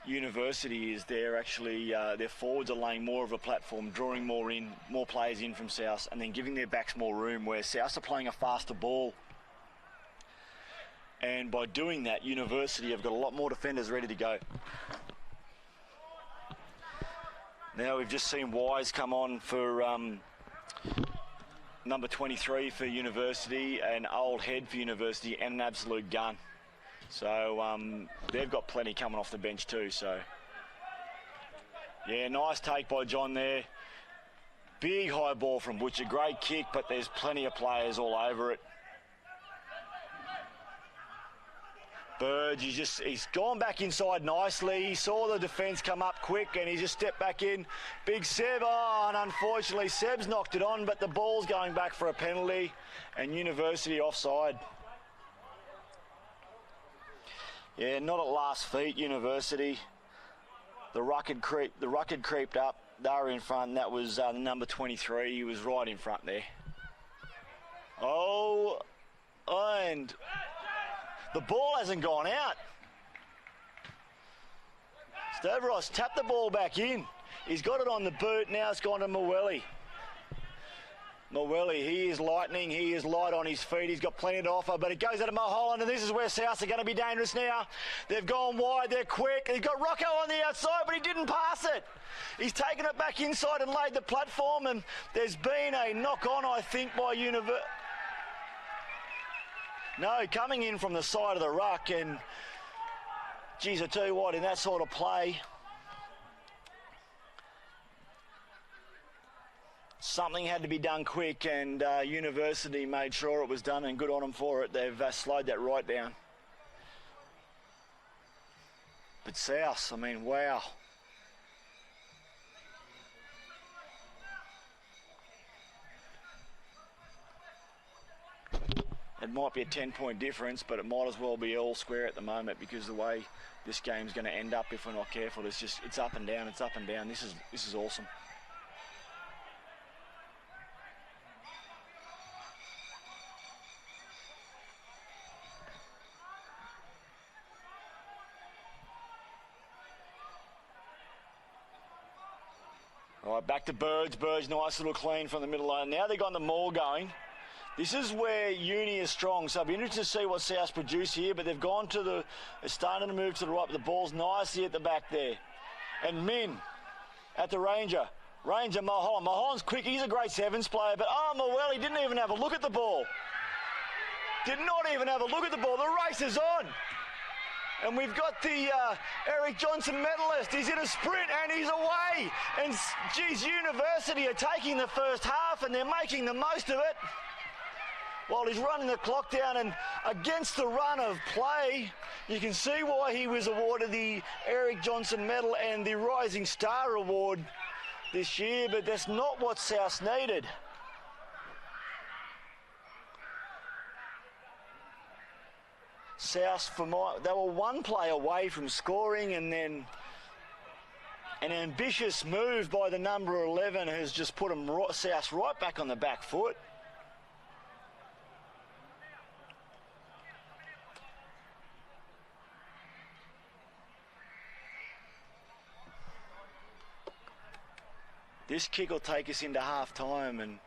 University is they're actually, their forwards are laying more of a platform, drawing more players in from South, and then giving their backs more room, where South are playing a faster ball. And by doing that, University have got a lot more defenders ready to go. Now we've just seen Wise come on for number 23 for University, an old head for University, and an absolute gun. So they've got plenty coming off the bench too. So yeah, nice take by John there. Big high ball from Butcher, great kick, but there's plenty of players all over it. Burge, he's gone back inside nicely. He saw the defence come up quick and he just stepped back in. Big Seb, and unfortunately Seb's knocked it on, but the ball's going back for a penalty and University offside. Yeah, not at last feet, University. The ruck had creeped up. They were in front, and that was the number 23. He was right in front there. Oh, and the ball hasn't gone out. Stavros tapped the ball back in. He's got it on the boot. Now it's gone to Mweli. Mweli, he is lightning. He is light on his feet. He's got plenty to offer, but it goes out of Mulholland, and this is where South are going to be dangerous now. They've gone wide. They're quick. He's got Rocco on the outside, but he didn't pass it. He's taken it back inside and laid the platform, and there's been a knock-on, I think, by No, coming in from the side of the ruck, and geez, I tell you what, in that sort of play, something had to be done quick, and University made sure it was done, and good on them for it. They've slowed that right down. But South, I mean, wow. It might be a 10-point difference, but it might as well be all square at the moment because the way this game's going to end up if we're not careful, it's up and down, it's up and down. This is awesome. All right, back to Burge. Burge, nice little clean from the middle line. Now they've got the maul going. This is where Uni is strong, so I'll be interested to see what South produce here, but they've gone to they're starting to move to the right, but the ball's nicely at the back there. And Min at the Ranger. Ranger, Mulholland. Mulholland's quick, he's a great sevens player, but Mweli didn't even have a look at the ball. Did not even have a look at the ball. The race is on. And we've got the Eric Johnson medalist. He's in a sprint and he's away. And geez, University are taking the first half and they're making the most of it. While he's running the clock down, and against the run of play, you can see why he was awarded the Eric Johnson Medal and the Rising Star Award this year, but that's not what South needed. South, they were one play away from scoring, and then an ambitious move by the number 11 has just put them South right back on the back foot. This kick will take us into half-time, and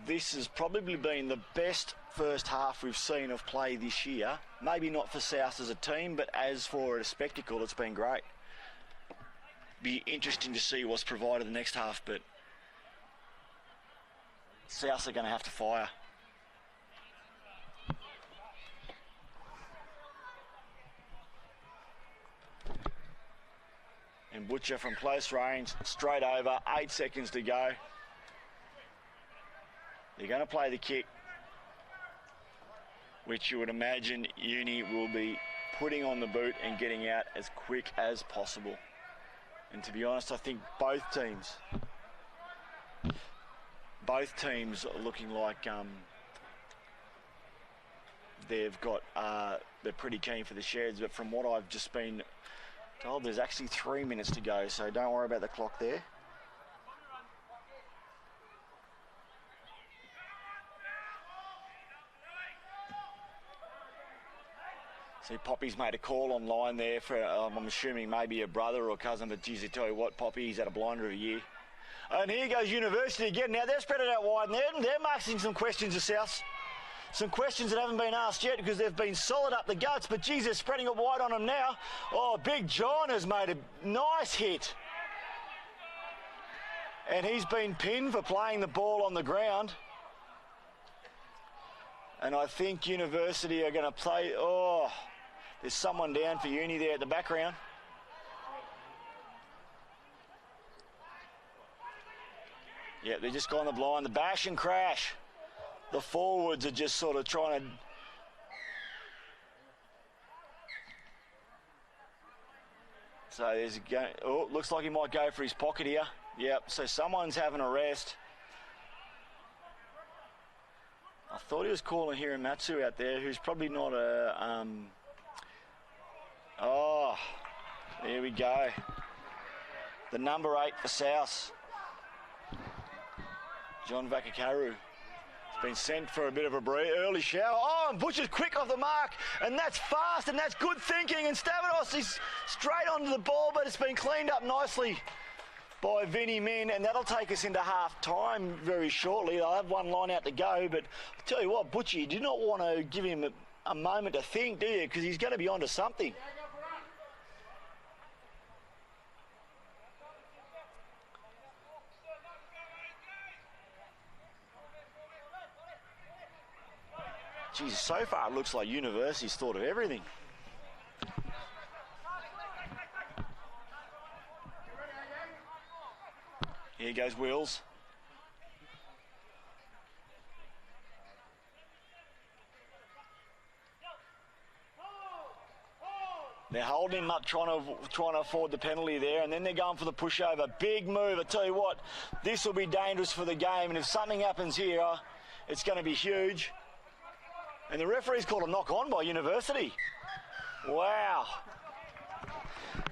this has probably been the best first half we've seen of play this year. Maybe not for South as a team, but as for a spectacle, it's been great. Be interesting to see what's provided the next half, but South are going to have to fire. And Butcher from close range, straight over, 8 seconds to go. They're going to play the kick, which you would imagine Uni will be putting on the boot and getting out as quick as possible. And to be honest, I think both teams are looking like they're pretty keen for the sheds, but from what I've just been told, there's actually 3 minutes to go, so don't worry about the clock there. See, Poppy's made a call online there for, I'm assuming maybe a brother or cousin, but geez, I tell you what, Poppy, he's had a blinder of a year. And here goes University again. Now, they're spread it out wide, and they're asking some questions to South. Some questions that haven't been asked yet because they've been solid up the guts, but geez, they're spreading it wide on them now. Oh, Big John has made a nice hit. And he's been pinned for playing the ball on the ground. And I think University are going to play... Oh, there's someone down for Uni there at the background. Yeah, they're just gone the blind. The bash and crash. The forwards are just sort of trying to So there's a go. Oh, looks like he might go for his pocket here. Yep, so someone's having a rest. I thought he was calling Hiramatsu out there, who's probably not a... Oh, there we go. The number 8 for South, John Vakakaru. Been sent for a bit of a early shower. Oh, and Butcher's quick off the mark, and that's fast, and that's good thinking, and Stavros is straight onto the ball, but it's been cleaned up nicely by Vinnie Min, and that'll take us into half-time very shortly. They'll have one line out to go, but I tell you what, Butcher, you do not want to give him a moment to think, do you? Because he's going to be onto something. Geez, so far it looks like University's thought of everything. Here goes Wills. They're holding him up, trying to afford the penalty there, and then they're going for the pushover. Big move. I tell you what, this will be dangerous for the game, and if something happens here, it's going to be huge. And the referee's called a knock on by University. Wow.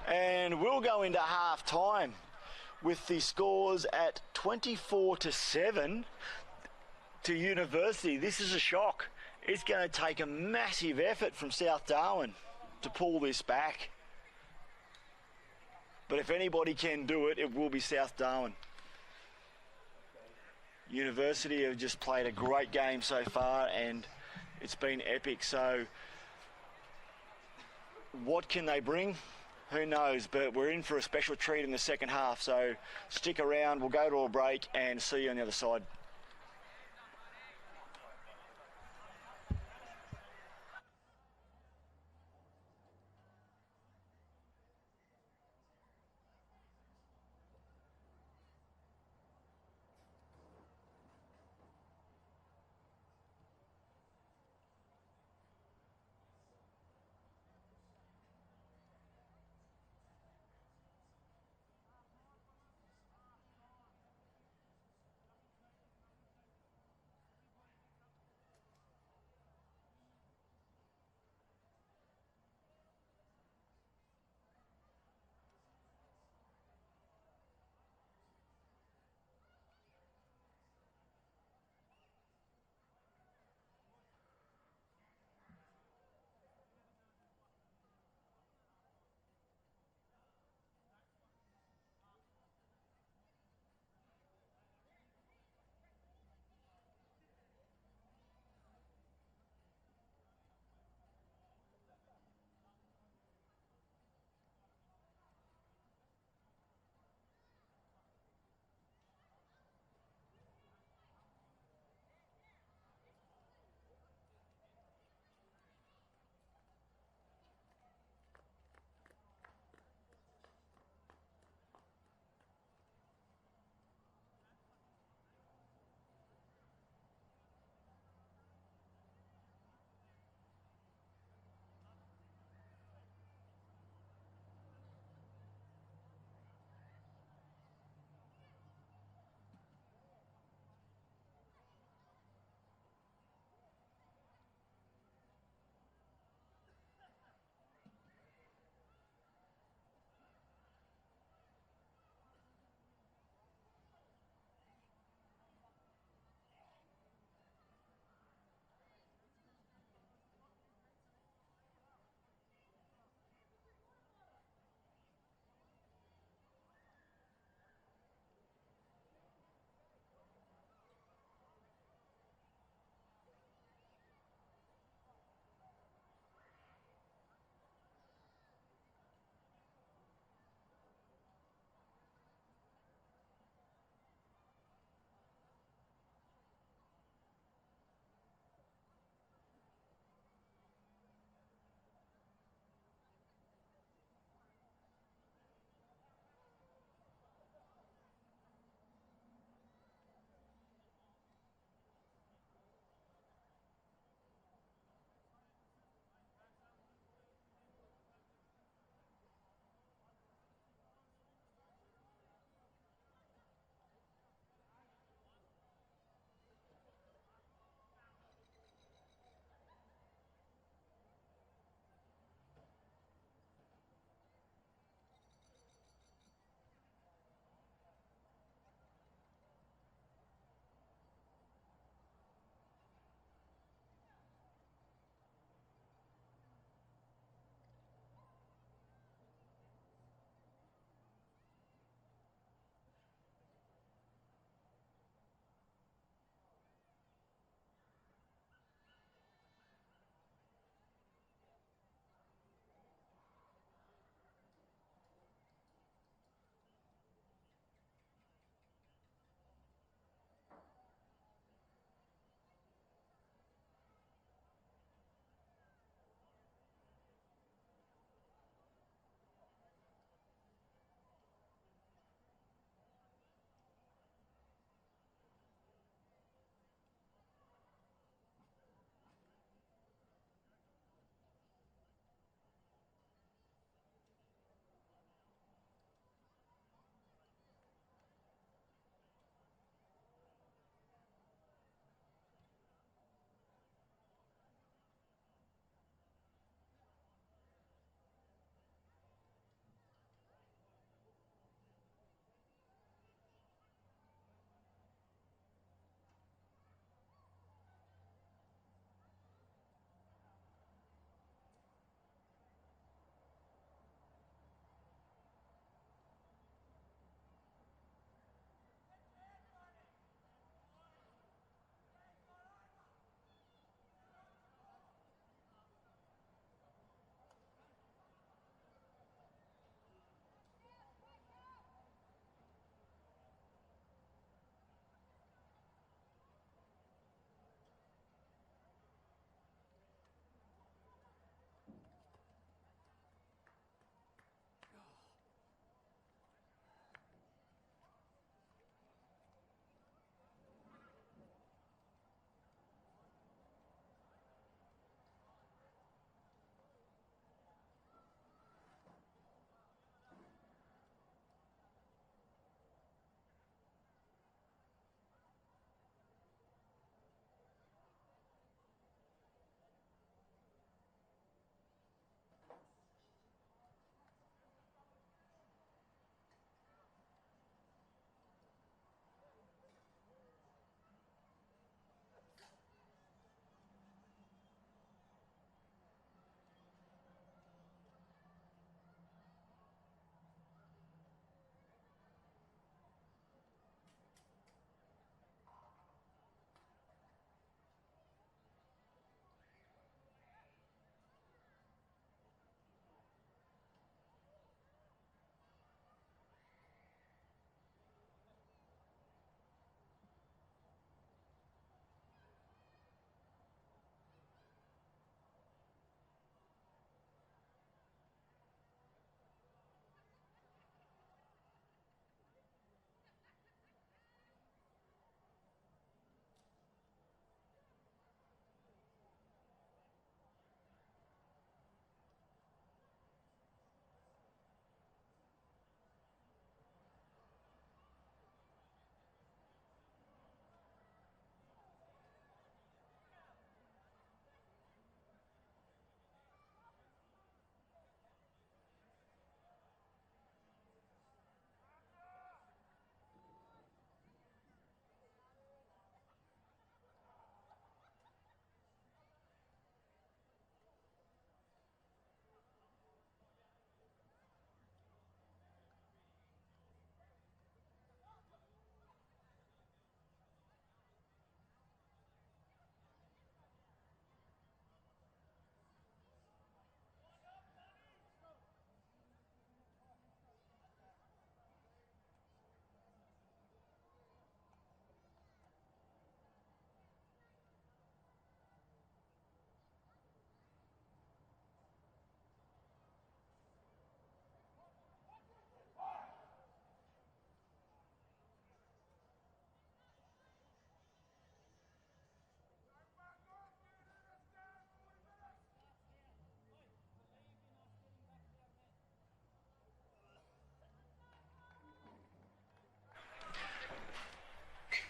And we'll go into half time with the scores at 24-7 to University. This is a shock. It's going to take a massive effort from South Darwin to pull this back. But if anybody can do it, it will be South Darwin. University have just played a great game so far, and it's been epic. So what can they bring? Who knows? But we're in for a special treat in the second half. So stick around. We'll go to a break and see you on the other side.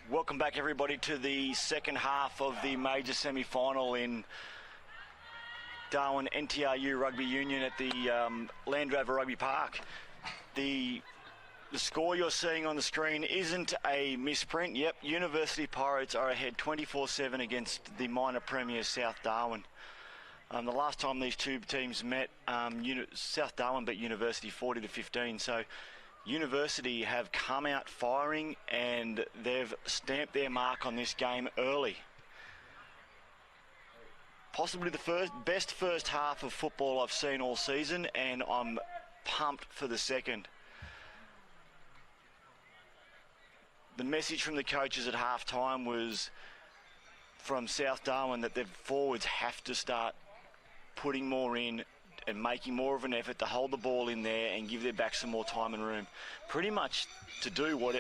Welcome back, everybody, to the second half of the major semi-final in Darwin NTRU Rugby Union at the Land Rover Rugby Park. The score you're seeing on the screen isn't a misprint. Yep, University Pirates are ahead 24-7 against the minor premier South Darwin. The last time these two teams met, South Darwin beat University 40-15. So University have come out firing and they've stamped their mark on this game early. Possibly the best first half of football I've seen all season, and I'm pumped for the second. The message from the coaches at half-time was from South Darwin that their forwards have to start putting more in and making more of an effort to hold the ball in there and give their back some more time and room. Pretty much to do what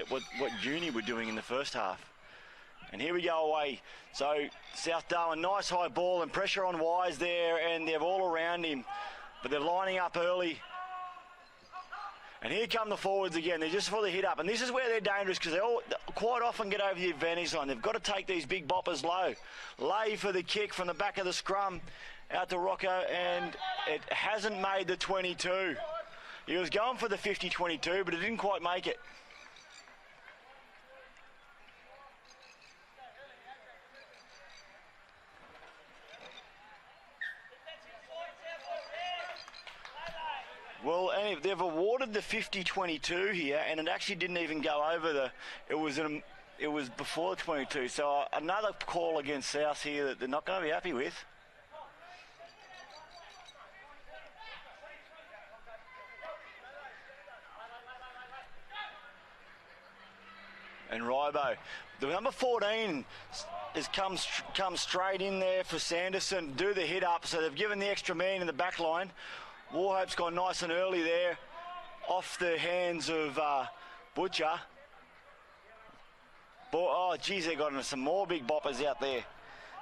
Uni were doing in the first half. And here we go away. So South Darwin, nice high ball and pressure on Wise there, and they're all around him. But they're lining up early. And here come the forwards again. They're just for the hit up. And this is where they're dangerous because they all quite often get over the advantage line. They've got to take these big boppers low. Lay for the kick from the back of the scrum out to Rocco, and it hasn't made the 22. He was going for the 50-22, but it didn't quite make it. Well, they've awarded the 50-22 here, and it actually didn't even go over the. It was before the 22. So another call against South here that they're not going to be happy with. And Rybo, the number 14 has come straight in there for Sanderson, do the hit up. So they've given the extra man in the back line. Warhope's gone nice and early there, off the hands of Butcher. Oh, geez, they've got some more big boppers out there.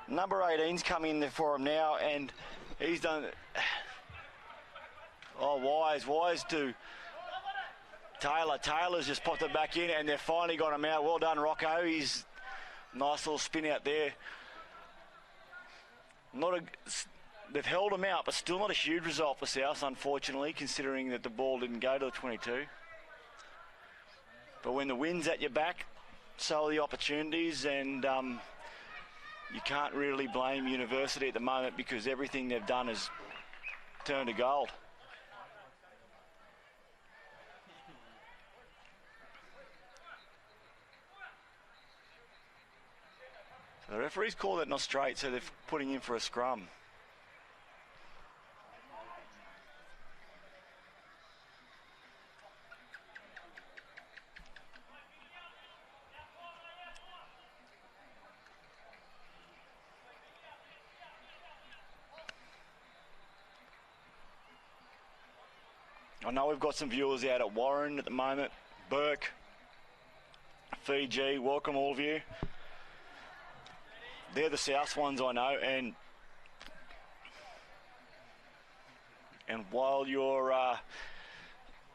Number 18's come in there for him now, and he's done. Oh, Wise to Taylor. Taylor's just popped it back in, and they've finally got him out. Well done, Rocco. He's nice little spin out there. They've held him out, but still not a huge result for South, unfortunately, considering that the ball didn't go to the 22. But when the wind's at your back, so are the opportunities, and you can't really blame University at the moment because everything they've done has turned to gold. The referee's called it not straight, so they're putting in for a scrum. I know we've got some viewers out at Warren at the moment. Burke, Fiji, welcome all of you. They're the South ones, I know, and while you're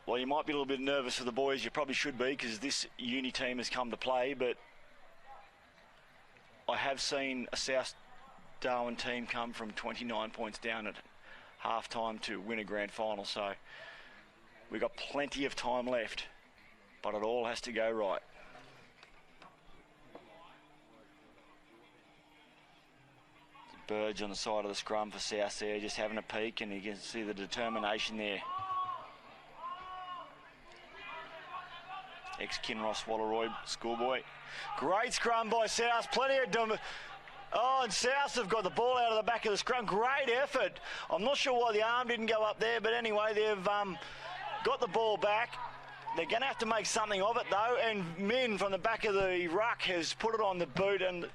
you might be a little bit nervous for the boys, you probably should be because this Uni team has come to play, but I have seen a South Darwin team come from 29 points down at half-time to win a grand final, so we've got plenty of time left, but it all has to go right. Burge on the side of the scrum for South there, just having a peek, and you can see the determination there. Ex-Kinross Wallaroy schoolboy. Great scrum by South, plenty of... and South have got the ball out of the back of the scrum. Great effort. I'm not sure why the arm didn't go up there, but anyway, they've got the ball back. They're going to have to make something of it, though, and Min from the back of the ruck has put it on the boot and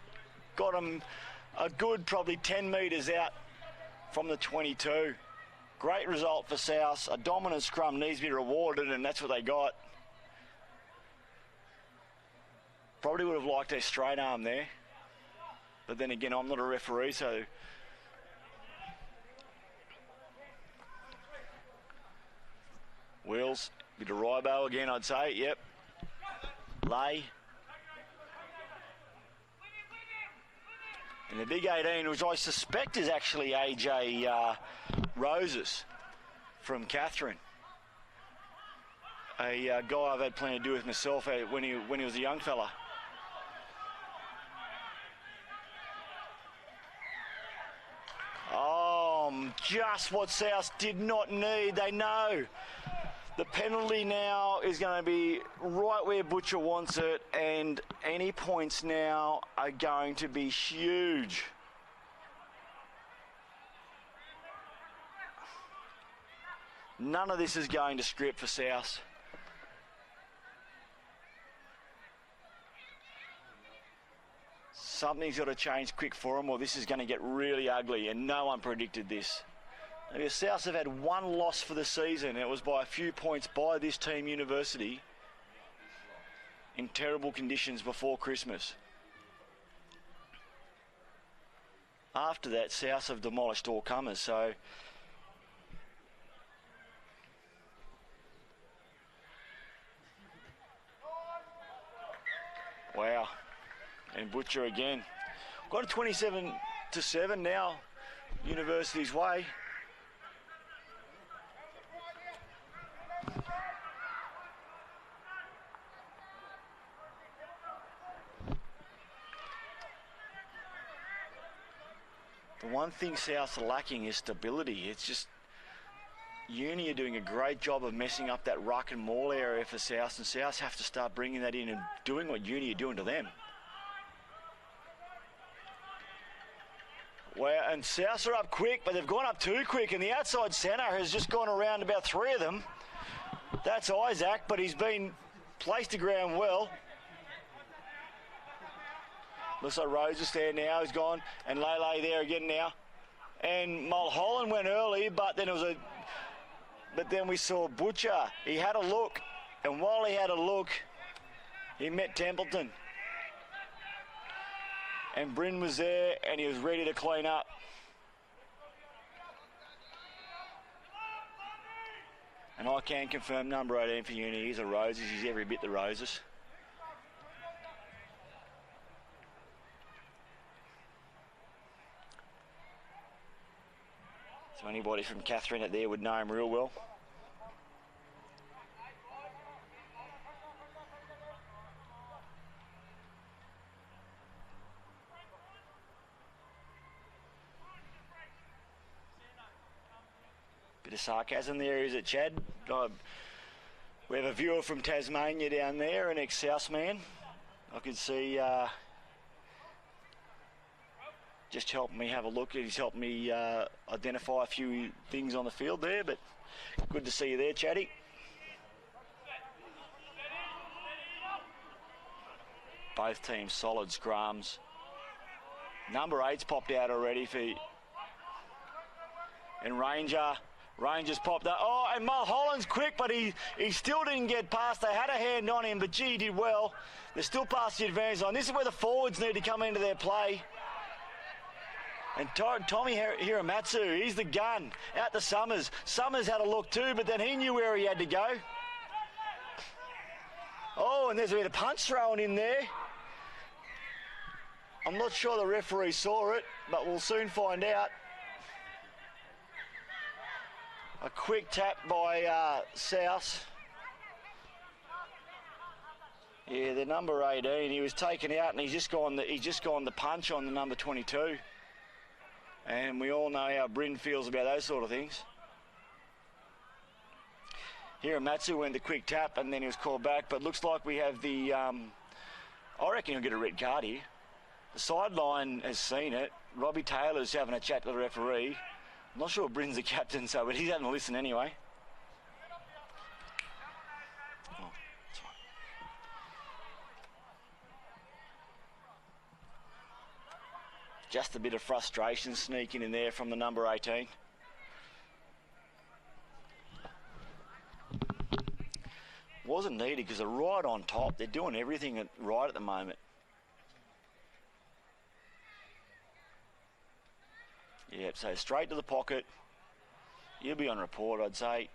got him a good probably 10 metres out from the 22. Great result for South. A dominant scrum needs to be rewarded, and that's what they got. Probably would have liked a straight arm there. But then again, I'm not a referee, so... Wheels, bit of Rybo again, I'd say, yep. Lay. And the big 18, which I suspect is actually AJ Roses from Catherine. A guy I've had plenty to do with myself when he was a young fella. Oh, just what South did not need. They know. The penalty now is going to be right where Butcher wants it, and any points now are going to be huge. None of this is going to script for South. Something's got to change quick for them, or this is going to get really ugly, and no one predicted this. The Souths have had one loss for the season. It was by a few points by this team, University, in terrible conditions before Christmas. After that, Souths have demolished all comers, so wow. And Butcher again. Got a 27-7 now, University's way. The one thing South's lacking is stability. It's just Uni are doing a great job of messing up that ruck and maul area for South, and South have to start bringing that in and doing what Uni are doing to them. Well, and South are up quick, but they've gone up too quick, and the outside centre has just gone around about three of them. That's Isaac, but he's been placed to ground well. Looks like Rose is there now. He's gone, and Lele there again now. And Mulholland went early, but then we saw Butcher. He had a look, and while he had a look, he met Templeton. And Bryn was there, and he was ready to clean up. And I can confirm number 18 for Uni. He's a Roses. He's every bit the Roses. So anybody from Catherine out there would know him real well. Bit of sarcasm there, is it, Chad? We have a viewer from Tasmania down there, an ex-South man. I can see just helping me have a look. He's helped me identify a few things on the field there, but good to see you there, Chatty. Both teams solid scrums. Number 8's popped out already for... And Ranger's popped up. Oh, and Mulholland's quick, but he still didn't get past. They had a hand on him, but gee, he did well. They're still past the advantage line. This is where the forwards need to come into their play. And Tommy Hiramatsu, he's the gun. Out to Summers. Summers had a look too, but then he knew where he had to go. Oh, and there's a bit of punch thrown in there. I'm not sure the referee saw it, but we'll soon find out. A quick tap by South. Yeah, the number 18. He was taken out, and he's just gone the punch on the number 22. And we all know how Bryn feels about those sort of things. Hiramatsu went the quick tap, and then he was called back. But looks like we have the... I reckon he'll get a red card here. The sideline has seen it. Robbie Taylor's having a chat to the referee. I'm not sure Bryn's the captain, but he's having a listen anyway. Oh, that's right. Just a bit of frustration sneaking in there from the number 18. Wasn't needed because they're right on top. They're doing everything right at the moment. Yep, so straight to the pocket. He'll be on report, I'd say.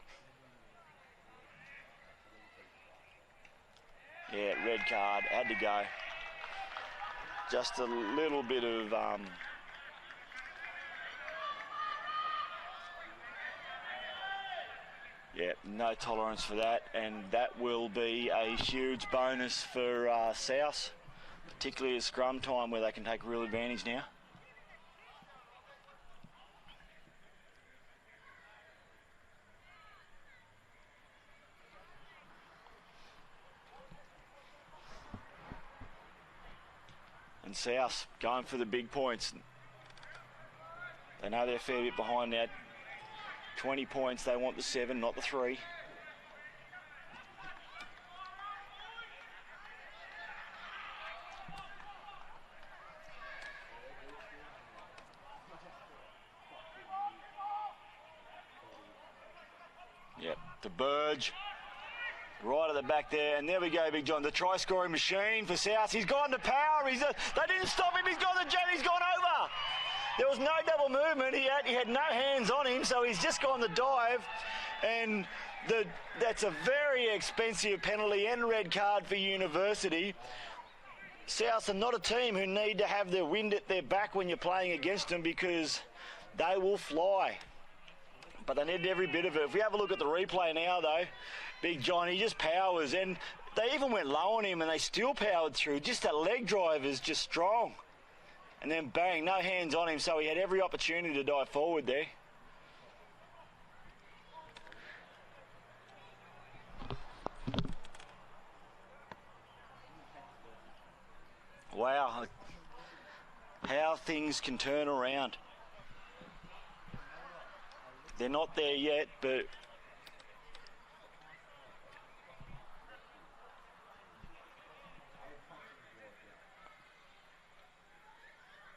Yeah, red card, had to go. Just a little bit of Yeah, no tolerance for that, and that will be a huge bonus for South, particularly at scrum time where they can take real advantage now. And South going for the big points. They know they're a fair bit behind that. 20 points, they want the 7, not the 3. Yep, to Burge. Right at the back there, and there we go, Big John. The try-scoring machine for South. He's gone to power. They didn't stop him. He's gone to jet. He's gone over. There was no double movement. He had no hands on him, so he's just gone to dive. And that's a very expensive penalty and red card for University. South are not a team who need to have their wind at their back when you're playing against them, because they will fly. But they need every bit of it. If we have a look at the replay now, though, Big John, he just powers. And they even went low on him, and they still powered through. Just that leg drive is just strong. And then bang, no hands on him, so he had every opportunity to dive forward there. Wow, how things can turn around. They're not there yet, but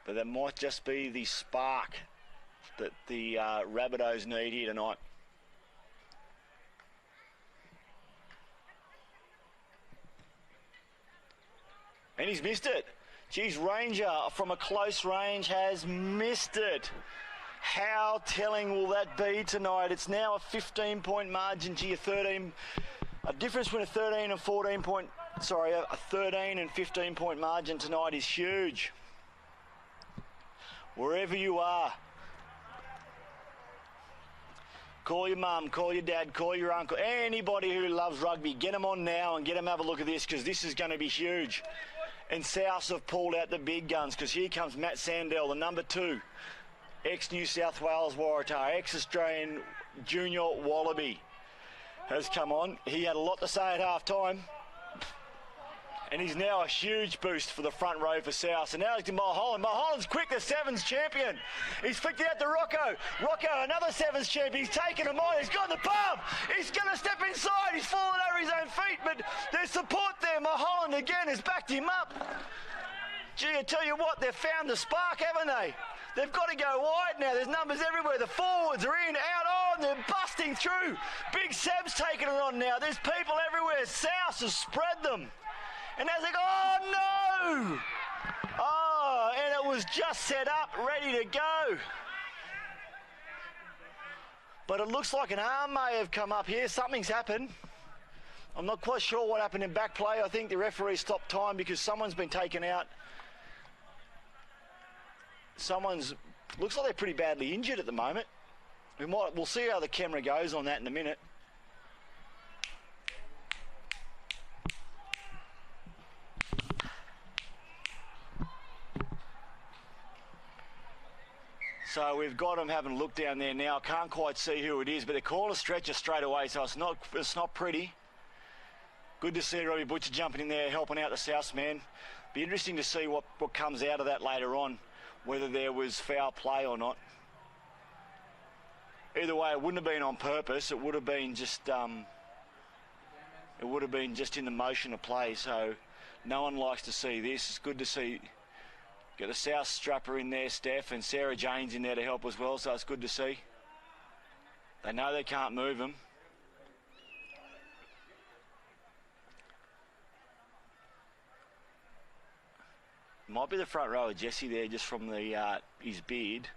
that might just be the spark that the Rabbitohs need here tonight. And he's missed it. Geez, Ranger from a close range has missed it. How telling will that be tonight? It's now a 15-point margin to your 13. A difference between a 13 and 14 point, sorry, a 13 and 15-point margin tonight is huge. Wherever you are, call your mum, call your dad, call your uncle, anybody who loves rugby, get them on now and get them have a look at this, because this is going to be huge. And Souths have pulled out the big guns, because here comes Matt Sandell, the number 2, ex-New South Wales Waratah, ex-Australian junior Wallaby, has come on. He had a lot to say at half-time. And he's now a huge boost for the front row for South. And now he's to Mulholland. Mulholland's quick, the Sevens champion. He's flicked it out to Rocco. Rocco, another Sevens champion. He's taken him on. He's got the bump. He's going to step inside. He's fallen over his own feet, but there's support there. Mulholland again has backed him up. Gee, I tell you what, they've found the spark, haven't they? They've got to go wide now. There's numbers everywhere. The forwards are in, out on. They're busting through. Big Seb's taking it on now. There's people everywhere. South has spread them. And as they go, oh no! Oh, and it was just set up, ready to go. But it looks like an arm may have come up here. Something's happened. I'm not quite sure what happened in back play. I think the referee stopped time because someone's been taken out. Looks like they're pretty badly injured at the moment. We'll see how the camera goes on that in a minute. So we've got them having a look down there now. Can't quite see who it is, but they're calling a stretcher straight away, so it's not pretty. Good to see Robbie Butcher jumping in there, helping out the South man. Be interesting to see what comes out of that later on, whether there was foul play or not. Either way, it wouldn't have been on purpose. It would have been just in the motion of play. So no one likes to see this. It's good to see. Got the South strapper in there, Steph, and Sarah Jane's in there to help as well, so it's good to see. They know they can't move him. Might be the front rower, Jesse, there, just from the his beard.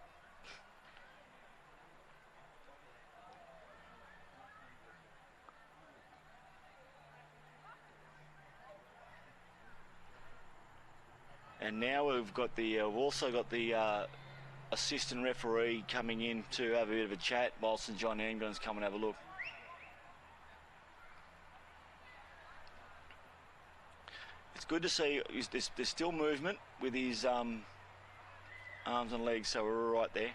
And now we've also got the assistant referee coming in to have a bit of a chat while St John Ambulance come and have a look. it's good to see there's still movement with his arms and legs, so we're all right there.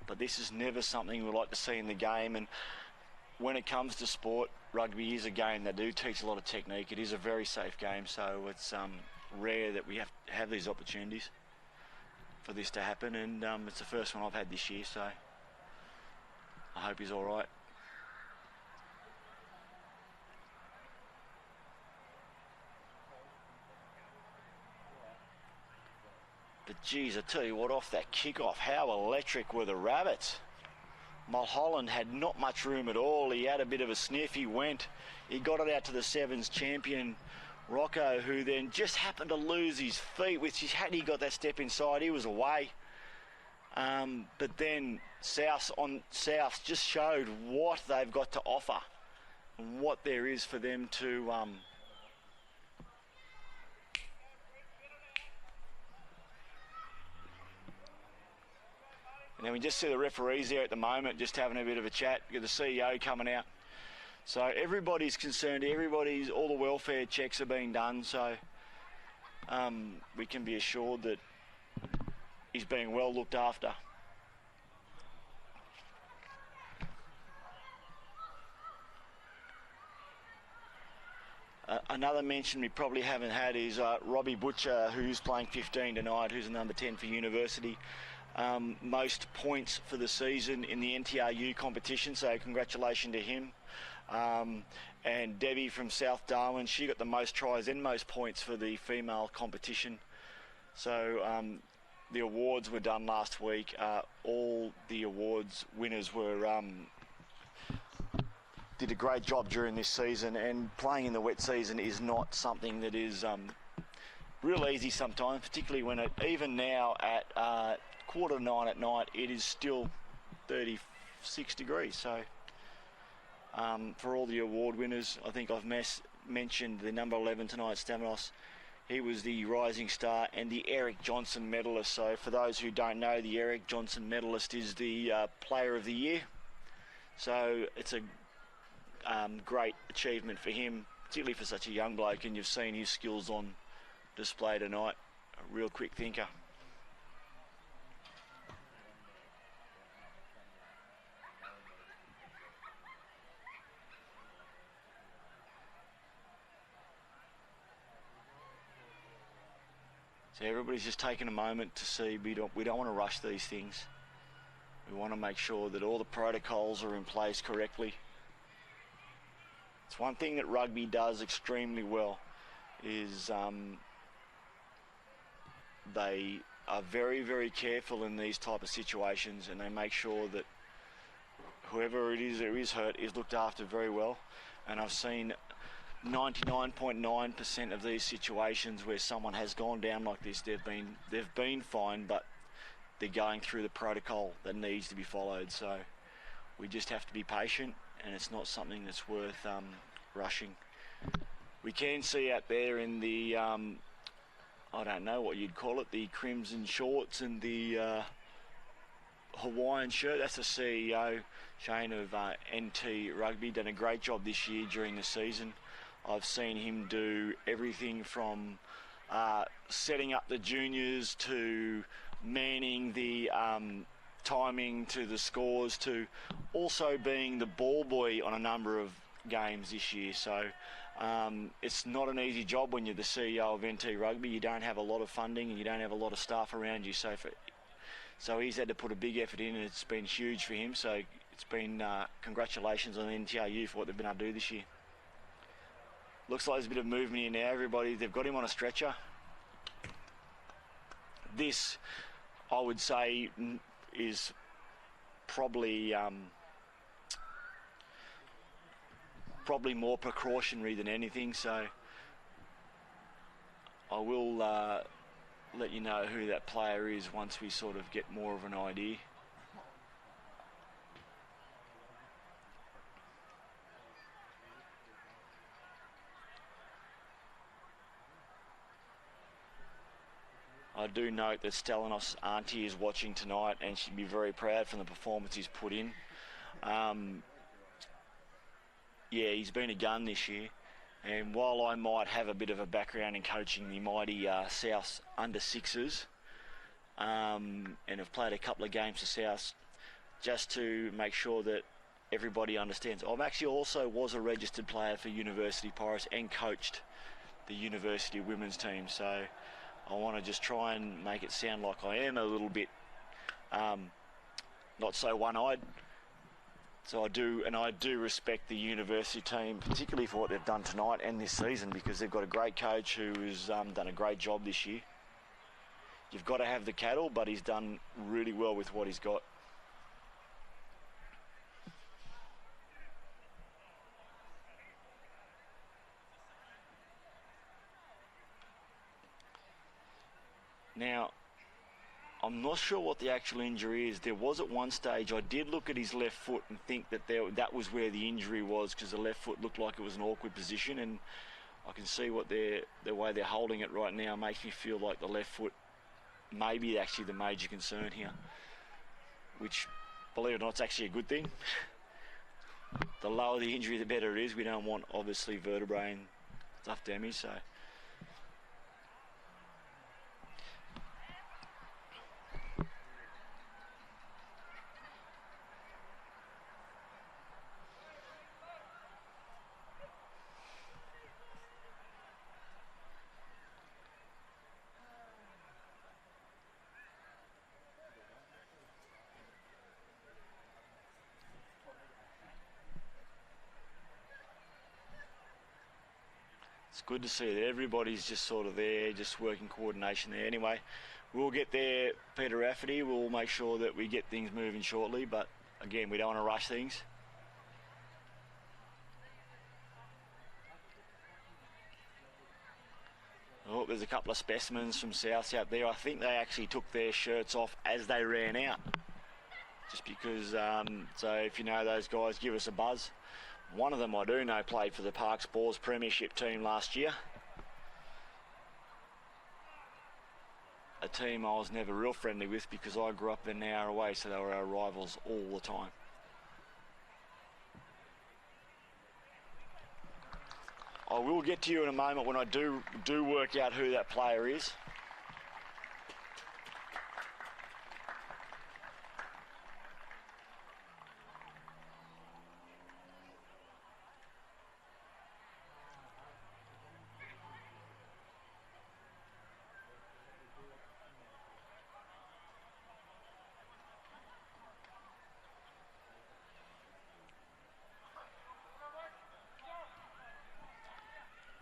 But this is never something we like to see in the game, and when it comes to sport, rugby is a game that do teach a lot of technique. It is a very safe game, so it's rare that we have these opportunities for this to happen, and it's the first one I've had this year, so I hope he's all right. But geez, I tell you what, off that kickoff, how electric were the Rabbits? Mulholland had not much room at all. He had a bit of a sniff. He got it out to the sevens champion, Rocco, who then just happened to lose his feet, which had he got that step inside, he was away. But then South just showed what they've got to offer and what there is for them to and then we just see the referees there at the moment just having a bit of a chat. You got the CEO coming out. So everybody's concerned. All the welfare checks are being done. So we can be assured that he's being well looked after. Another mention we probably haven't had is Robbie Butcher, who's playing 15 tonight, who's a number 10 for University. Most points for the season in the NTRU competition, so congratulations to him. And Debbie from South Darwin, she got the most tries and most points for the female competition. So the awards were done last week. All the awards winners did a great job during this season, and playing in the wet season is not something that is real easy sometimes, particularly when even now at 8:45 at night, it is still 36 degrees. So for all the award winners, I think I've mentioned the number 11 tonight, Stamanos. He was the Rising Star and the Eric Johnson medalist. So for those who don't know, the Eric Johnson medalist is the Player of the Year. So it's a great achievement for him, particularly for such a young bloke, and you've seen his skills on display tonight. A real quick thinker. So everybody's just taking a moment to see. We don't want to rush these things. We want to make sure that all the protocols are in place correctly. It's one thing that rugby does extremely well is they are very, very careful in these type of situations, and they make sure that whoever it is that is hurt is looked after very well. And I've seen 99.9% of these situations where someone has gone down like this, they've been fine, but they're going through the protocol that needs to be followed. So we just have to be patient, and it's not something that's worth rushing. We can see out there in the I don't know what you'd call it, the crimson shorts and the Hawaiian shirt. That's the CEO, Shane, of NT Rugby. Done a great job this year during the season. I've seen him do everything from setting up the juniors to manning the timing to the scores to also being the ball boy on a number of games this year. So it's not an easy job when you're the CEO of NT Rugby. You don't have a lot of funding and you don't have a lot of staff around you. So he's had to put a big effort in, and it's been huge for him. So it's been congratulations on NTRU for what they've been able to do this year. Looks like there's a bit of movement here now. They've got him on a stretcher. This, I would say, is probably more precautionary than anything. So I will let you know who that player is once we sort of get more of an idea. I do note that Stelinos' auntie is watching tonight, and she'd be very proud from the performance he's put in. Yeah, he's been a gun this year, And while I might have a bit of a background in coaching the mighty South under sixes, and have played a couple of games for South, just to make sure that everybody understands, I've actually also was a registered player for University Pirates and coached the University women's team. So I want to just try and make it sound like I am a little bit not so one-eyed. So I do respect the university team, particularly for what they've done tonight and this season, because they've got a great coach who has done a great job this year. You've got to have the cattle, but he's done really well with what he's got. Now, I'm not sure what the actual injury is. There was at one stage, I did look at his left foot and think that that was where the injury was, because the left foot looked like it was an awkward position, and I can see what the way they're holding it right now makes me feel like the left foot may be actually the major concern here, which, believe it or not, it's actually a good thing. The lower the injury, the better it is. We don't want, obviously, vertebrae and stuff damage, so... It's good to see that everybody's just sort of there, just working coordination there. Anyway, we'll get there, Peter Rafferty. We'll make sure that we get things moving shortly, but again, we don't want to rush things. Oh, there's a couple of specimens from South out there. I think they actually took their shirts off as they ran out. Just because, so if you know those guys, give us a buzz. One of them I do know played for the Parks Boars Premiership team last year. A team I was never real friendly with because I grew up an hour away, so they were our rivals all the time. I will get to you in a moment when I do work out who that player is.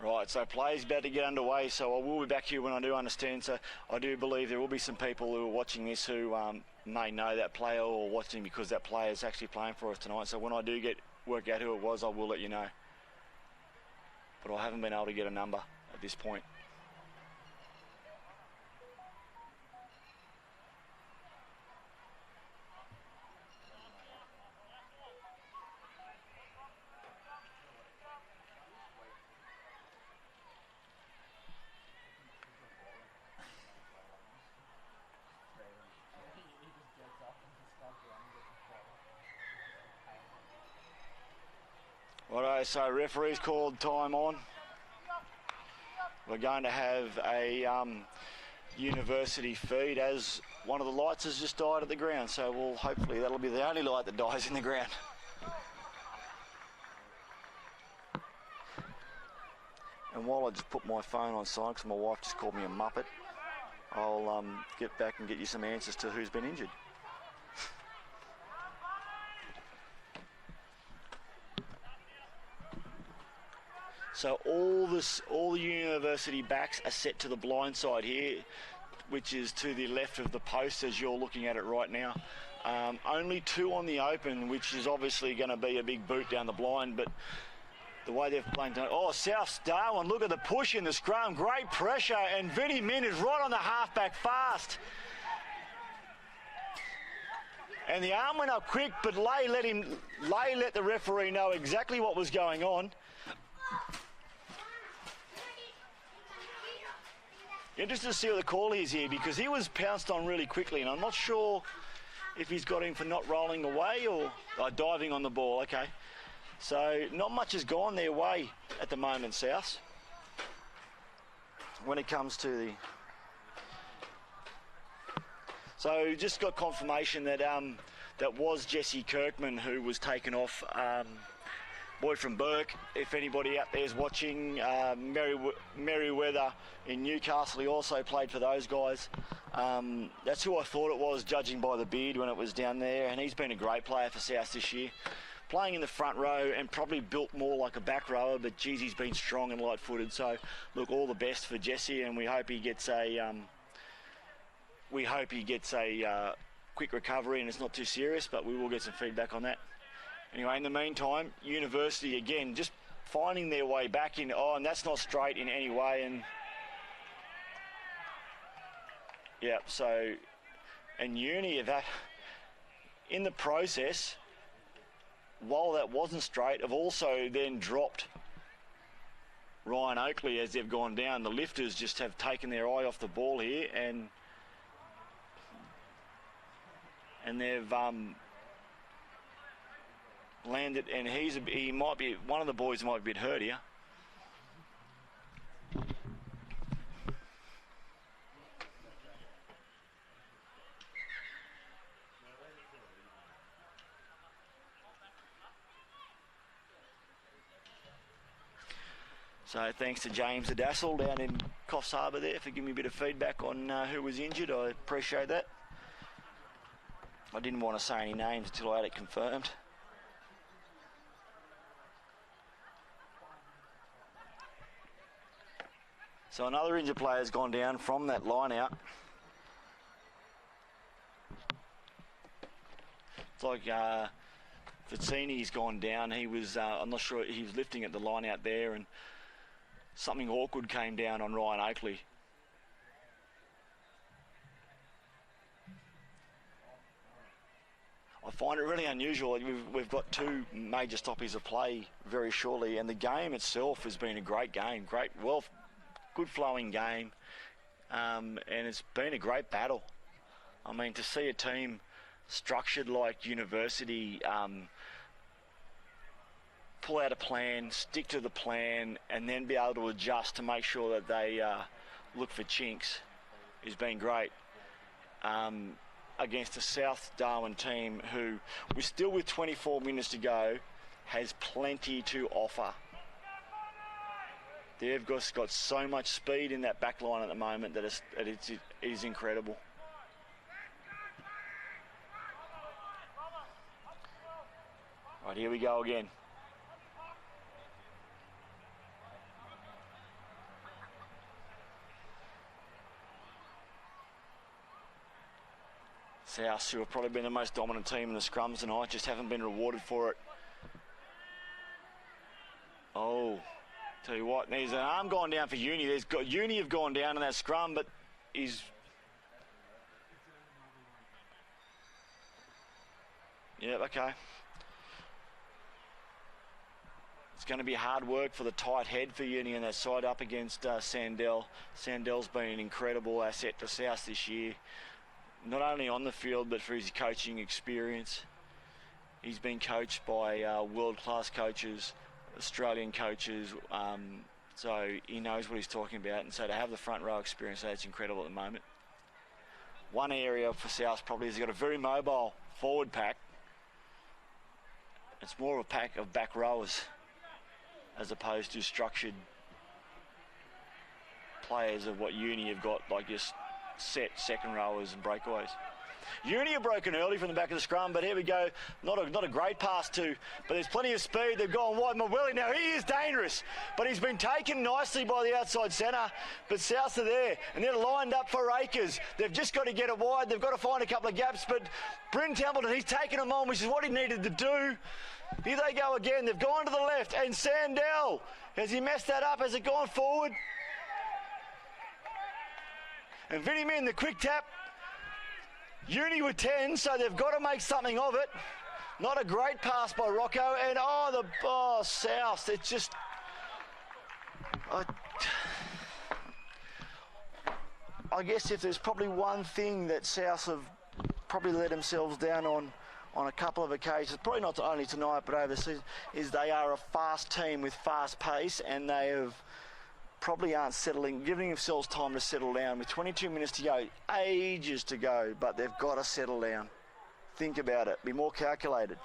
Right, so play's about to get underway, so I will be back here when I do understand. So I do believe there will be some people who are watching this who may know that player or watching because that player is actually playing for us tonight. So when I do work out who it was, I will let you know. But I haven't been able to get a number at this point. Righto, so referee's called time on. We're going to have a university feed as one of the lights has just died at the ground, so hopefully that'll be the only light that dies in the ground. And while I just put my phone on silent because my wife just called me a muppet, I'll get back and get you some answers to who's been injured. So all the university backs are set to the blind side here, which is to the left of the post as you're looking at it right now. Only two on the open, which is obviously going to be a big boot down the blind, but the way they've played tonight. Oh, South's Darwin, look at the push in the scrum, great pressure, and Vinny Min is right on the halfback fast. And the arm went up quick, but Lay let the referee know exactly what was going on. Interested to see what the call is here because he was pounced on really quickly, and I'm not sure if he's got him for not rolling away or diving on the ball. Okay. So not much has gone their way at the moment, South. When it comes to the... So just got confirmation that that was Jesse Kirkman who was taken off. Boy from Burke, if anybody out there is watching, Merriweather in Newcastle, he also played for those guys. That's who I thought it was, judging by the beard when it was down there, and he's been a great player for South this year. Playing in the front row and probably built more like a back rower, but geez, he's been strong and light-footed. So, look, all the best for Jesse, and we hope he gets a quick recovery and it's not too serious, but we will get some feedback on that. Anyway, in the meantime, University again just finding their way back in. Oh, and that's not straight in any way. And yeah, so and Uni that in the process, while that wasn't straight, have also then dropped Ryan Oakley as they've gone down. The lifters just have taken their eye off the ball here, and they've landed, and he might be one of the boys might be a bit hurt here. So thanks to James Adassel down in Coffs Harbour there for giving me a bit of feedback on who was injured. I appreciate that. I didn't want to say any names until I had it confirmed. So another injured player has gone down from that line out. It's like Fazzini's gone down. He was, I'm not sure, he was lifting at the line out there, and something awkward came down on Ryan Oakley. I find it really unusual. We've got two major stoppies of play very shortly, and the game itself has been a great game. Good flowing game, and it's been a great battle. I mean, to see a team structured like University pull out a plan, stick to the plan, and then be able to adjust to make sure that they look for chinks has been great. Against a South Darwin team who, we're still with 24 minutes to go, has plenty to offer. They've got so much speed in that back line at the moment that it is incredible. Right, here we go again. South, who have probably been the most dominant team in the scrums tonight, just haven't been rewarded for it. Oh, tell you what, there's an arm gone down for Uni. Uni have gone down in that scrum, but he's... Yeah, okay. It's going to be hard work for the tight head for Uni on that side up against Sandell. Sandell's been an incredible asset for South this year, not only on the field but for his coaching experience. He's been coached by world-class coaches, Australian coaches, so he knows what he's talking about, and so to have the front row experience, that's incredible at the moment. One area for South probably is he's got a very mobile forward pack. It's more of a pack of back rowers as opposed to structured players of what Uni have got, like just set second rowers and breakaways. Uni are broken early from the back of the scrum, but here we go. Not a great pass to, but there's plenty of speed. They've gone wide. Mawili now, he is dangerous, but he's been taken nicely by the outside centre. But South are there, and they're lined up for Akers. They've just got to get it wide. They've got to find a couple of gaps, but Bryn Templeton, he's taken them on, which is what he needed to do. Here they go again. They've gone to the left, and Sandell, has he messed that up? Has it gone forward? And Vinny Min, the quick tap. Uni with 10, so they've got to make something of it. Not a great pass by Rocco, and South, it's just... I guess if there's probably one thing that South have probably let themselves down on on a couple of occasions, probably not only tonight but over the season, is they are a fast team with fast pace, and they have probably aren't giving themselves time to settle down. With 22 minutes to go, ages to go, but they've got to settle down. Think about it. Be more calculated.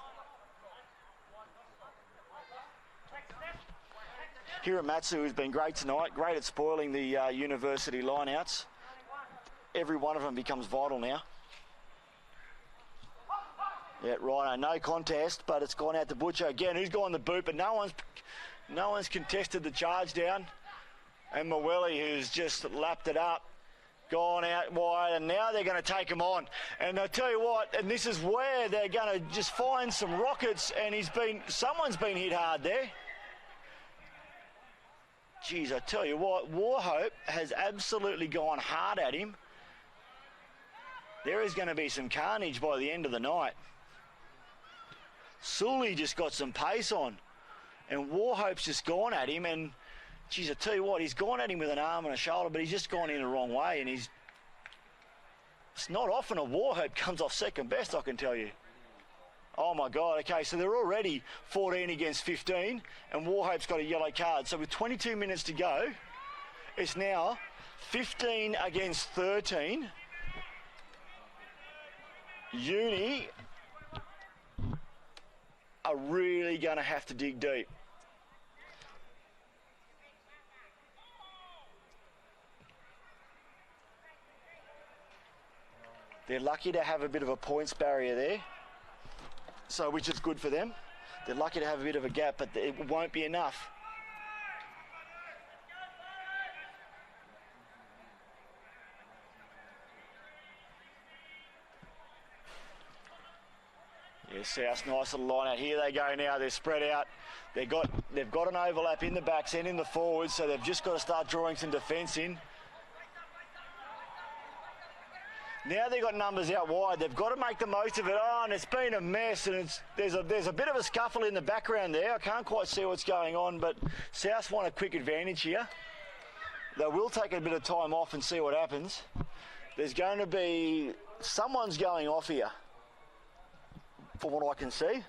Hiramatsu has been great tonight, great at spoiling the university lineouts. Every one of them becomes vital now. Yeah, right, no contest, but it's gone out to Butcher again. Who's gone the boot, but no one's contested the charge down. And Maweli, who's just lapped it up, gone out wide, and now they're going to take him on. And I tell you what, and this is where they're going to just find some rockets, and someone's been hit hard there. Geez, I tell you what, Warhope has absolutely gone hard at him. There is going to be some carnage by the end of the night. Sully just got some pace on, and Warhope's just gone at him, and geez, I tell you what, he's gone at him with an arm and a shoulder, but he's just gone in the wrong way, and it's not often a Warhope comes off second best, I can tell you. Oh my God, okay, so they're already 14 against 15, and Warhope's got a yellow card. So with 22 minutes to go, it's now 15 against 13. Uni are really going to have to dig deep. They're lucky to have a bit of a points barrier there, so which is good for them. They're lucky to have a bit of a gap, but it won't be enough. Yeah, South, nice little line out. Here they go now. They're spread out. They've got an overlap in the backs and in the forwards, so they've just got to start drawing some defence in. Now they've got numbers out wide. They've got to make the most of it. Oh, and it's been a mess, and there's a bit of a scuffle in the background there. I can't quite see what's going on, but South want a quick advantage here. They will take a bit of time off and see what happens. There's going to be... someone's going off here, from what I can see.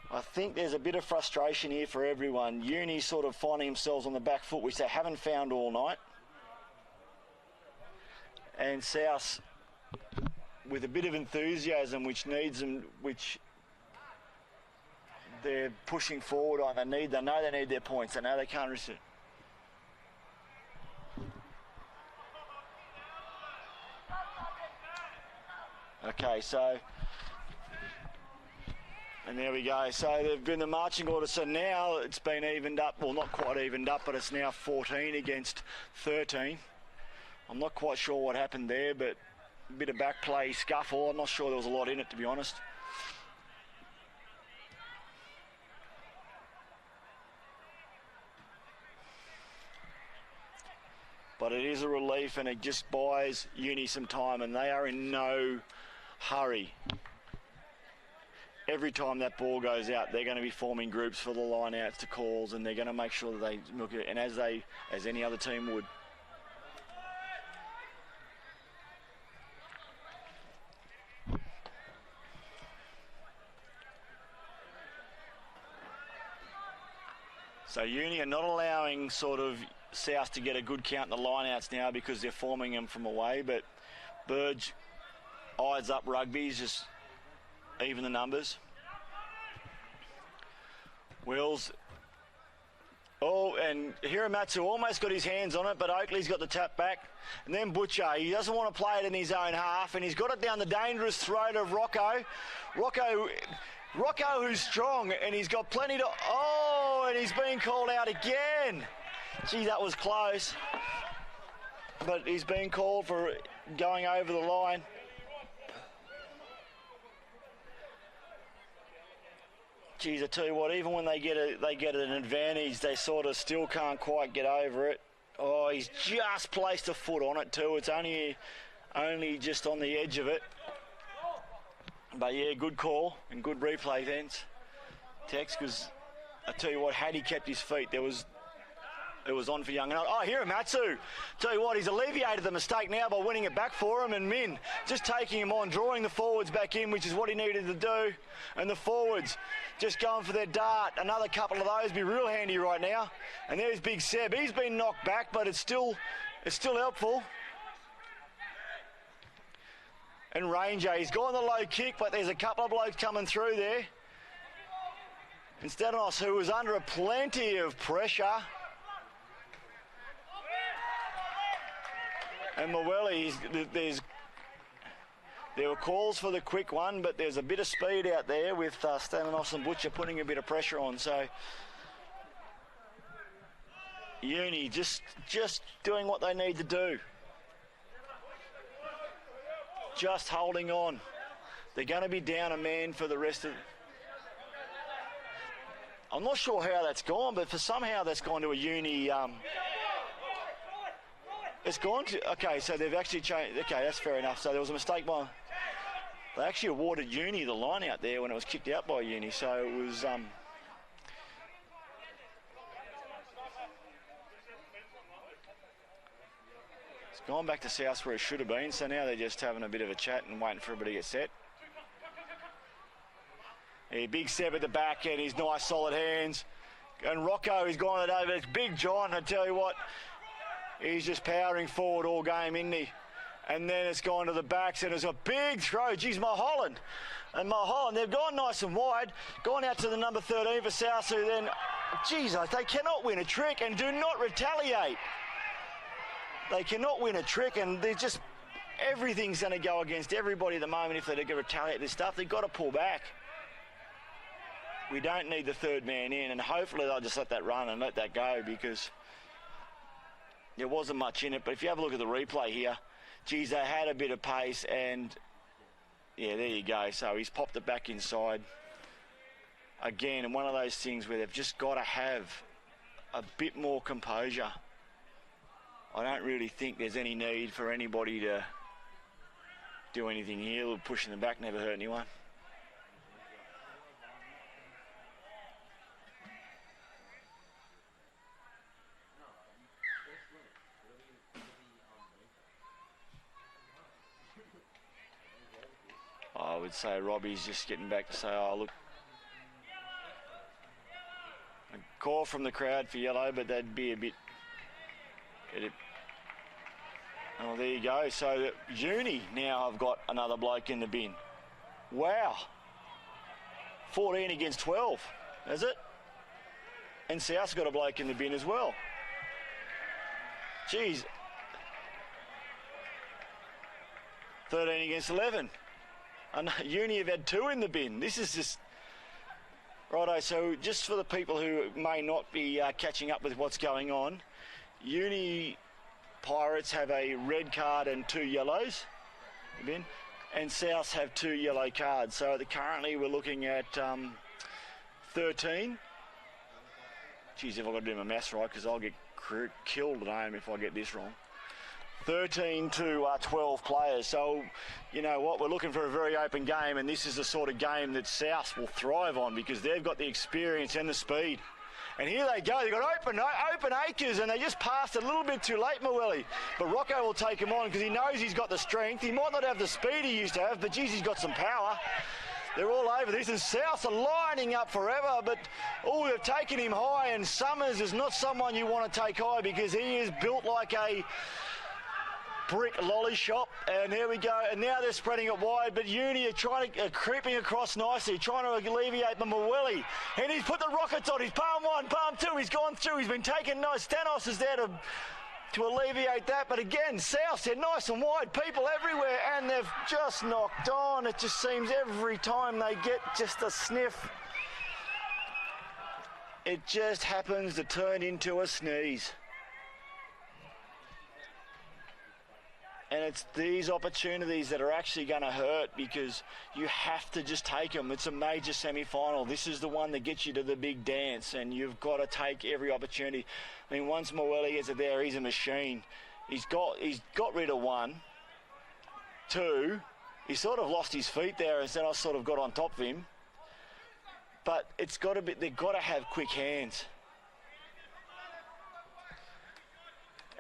I think there's a bit of frustration here for everyone. Uni sort of finding themselves on the back foot, which they haven't found all night. And South with a bit of enthusiasm, which needs them, which they're pushing forward on. They know they need their points. They know they can't risk it. Okay, so... and there we go. So they've been the marching order. So now it's been evened up. Well, not quite evened up, but it's now 14 against 13. I'm not quite sure what happened there, but a bit of back play scuffle. I'm not sure there was a lot in it, to be honest. But it is a relief, and it just buys Uni some time, and they are in no hurry. Every time that ball goes out, they're going to be forming groups for the line-outs to calls, and they're going to make sure that they milk it, and as any other team would. So Uni are not allowing sort of South to get a good count in the line-outs now because they're forming them from away, but Burge eyes up rugby's just even the numbers. Wills. Oh, and Hiramatsu almost got his hands on it, but Oakley's got the tap back. And then Butcher, he doesn't want to play it in his own half, and he's got it down the dangerous throat of Rocco. Rocco who's strong, and he's got plenty to... oh, and he's being called out again. Gee, that was close. But he's being called for going over the line. Geez, I tell you what, even when they get an advantage, they sort of still can't quite get over it. Oh, he's just placed a foot on it too. It's only just on the edge of it. But yeah, good call and good replay then, Tex, because I tell you what, had he kept his feet, there was It was on for Young. Oh, Hiramatsu. Tell you what, he's alleviated the mistake now by winning it back for him. And Min just taking him on, drawing the forwards back in, which is what he needed to do. And the forwards just going for their dart. Another couple of those be real handy right now. And there's Big Seb. He's been knocked back, but it's still helpful. And Ranger, he's gone the low kick, but there's a couple of blokes coming through there. And Stefanos, who was under plenty of pressure. And Maweli, there were calls for the quick one, but there's a bit of speed out there with Stefanos and Butcher putting a bit of pressure on. So Uni just doing what they need to do. Just holding on. They're going to be down a man for the rest of... I'm not sure how that's gone, but for somehow that's gone to a Uni... It's gone to... Okay, so they've actually changed... Okay, that's fair enough. So there was a mistake by... They actually awarded Uni the line out there when it was kicked out by Uni. So it was... It's gone back to South where it should have been. So now they're just having a bit of a chat and waiting for everybody to get set. Yeah, Big Seb at the back end. His nice solid hands. And Rocco, he's gone it over. It's Big John, I tell you what. He's just powering forward all game, isn't he? And then it's gone to the backs, and it's a big throw. Geez, Mulholland. And Mulholland, they've gone nice and wide. Gone out to the number 13 for South, who then... Geez, they cannot win a trick and do not retaliate. They cannot win a trick, and they're just... Everything's going to go against everybody at the moment if they're going to retaliate this stuff. They've got to pull back. We don't need the third man in, and hopefully they'll just let that run and let that go, because... There wasn't much in it, but if you have a look at the replay here, geez, they had a bit of pace, and yeah, there you go. So he's popped it back inside. Again, and one of those things where they've just got to have a bit more composure. I don't really think there's any need for anybody to do anything here. Pushing them back never hurt anyone. I would say Robbie's just getting back to say, oh, look. A call from the crowd for yellow, but that'd be a bit... Oh, there you go. So Uni now have got another bloke in the bin. Wow. 14 against 12, is it? And South's got a bloke in the bin as well. Geez. 13 against 11. And Uni have had 2 in the bin. This is just... Righto, so just for the people who may not be catching up with what's going on, Uni Pirates have a red card and 2 yellows. And South have 2 yellow cards. So currently we're looking at 13. Geez, if I've got to do my maths right, because I'll get killed at home if I get this wrong. 13 to 12 players. So, you know what, we're looking for a very open game, and this is the sort of game that South will thrive on because they've got the experience and the speed. And here they go. They've got open acres, and they just passed a little bit too late, Maweli. But Rocco will take him on because he knows he's got the strength. He might not have the speed he used to have, but, geez, he's got some power. They're all over this, and South are lining up forever, but, oh, they've taken him high, and Summers is not someone you want to take high because he is built like a brick lolly shop. And here we go, and now they're spreading it wide, but Uni are creeping across nicely, trying to alleviate Maweli, and he's put the rockets on. He's palm 1, palm 2, he's gone through, he's been taken nice. Stanos is there to alleviate that, but again, South, they're nice and wide, people everywhere, and they've just knocked on. It just seems every time they get just a sniff, it just happens to turn into a sneeze. And it's these opportunities that are actually going to hurt because you have to just take them. It's a major semi-final. This is the one that gets you to the big dance, and you've got to take every opportunity. I mean, once Maweli gets it there, he's a machine. He's got rid of 1. 2, he sort of lost his feet there, and then I sort of got on top of him. But it's got to be, they've got to have quick hands.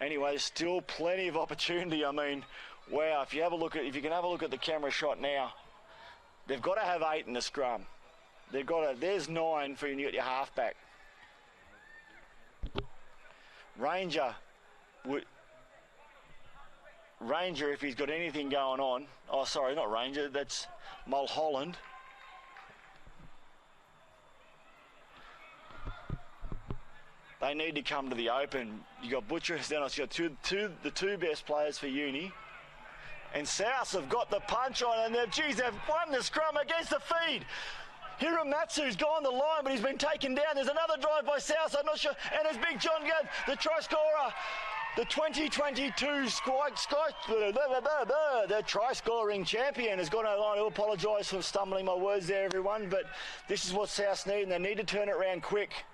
Anyway, there's still plenty of opportunity. I mean, wow, if you can have a look at the camera shot now, they've got to have 8 in the scrum. There's 9 for you to get your halfback. Ranger, if he's got anything going on, oh sorry, not Ranger, that's Mulholland. They need to come to the open. You got Butcher, then you got the two best players for Uni. And South have got the punch on, and they've won the scrum against the feed. Hiramatsu's gone the line, but he's been taken down. There's another drive by South, I'm not sure. And there's Big John Gad, the try scorer. The 2022 the try-scoring champion has gone online. I apologise for stumbling my words there, everyone, but this is what South need, and they need to turn it around quick.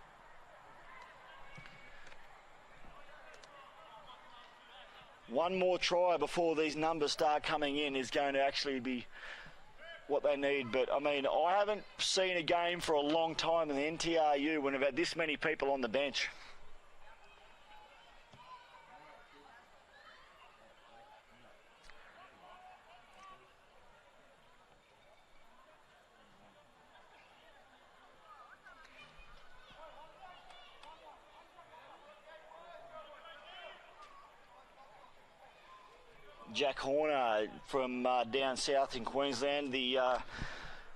One more try before these numbers start coming in is going to actually be what they need. But, I mean, I haven't seen a game for a long time in the NTRU when we've had this many people on the bench. Jack Horner from down south in Queensland, the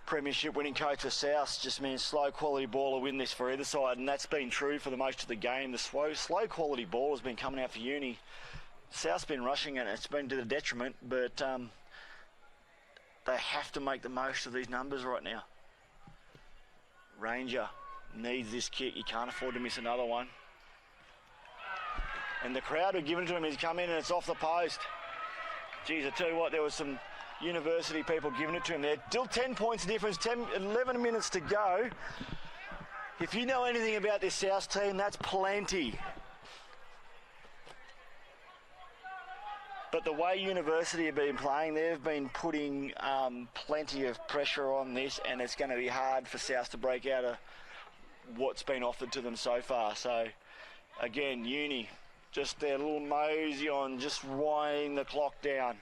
premiership winning coach for South, just means slow quality ball will win this for either side, and that's been true for the most of the game. The slow quality ball has been coming out for Uni. South's been rushing it, and it's been to the detriment, but they have to make the most of these numbers right now. Ranger needs this kick. You can't afford to miss another one. And the crowd are giving it to him. He's come in and it's off the post. Geez, I tell you what, there was some university people giving it to him there. Still 10 points difference, 11 minutes to go. If you know anything about this South team, that's plenty. But the way University have been playing, they've been putting plenty of pressure on this, and it's going to be hard for South to break out of what's been offered to them so far. So, again, Uni, just their little mosey on, just winding the clock down.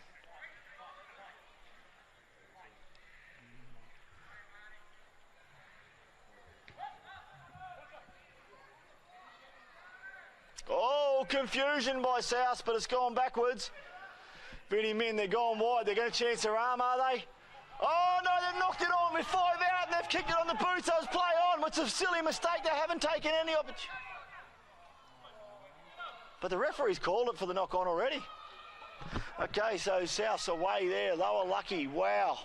Oh, confusion by South, but it's gone backwards. Vinny Min, they're going wide. They're going to chance their arm, are they? Oh, no, they've knocked it on with 5 out, and they've kicked it on the boot, so it's play on. It's a silly mistake. They haven't taken any opportunity. But the referee's called it for the knock-on already. Okay, so South's away there. They were lucky. Wow.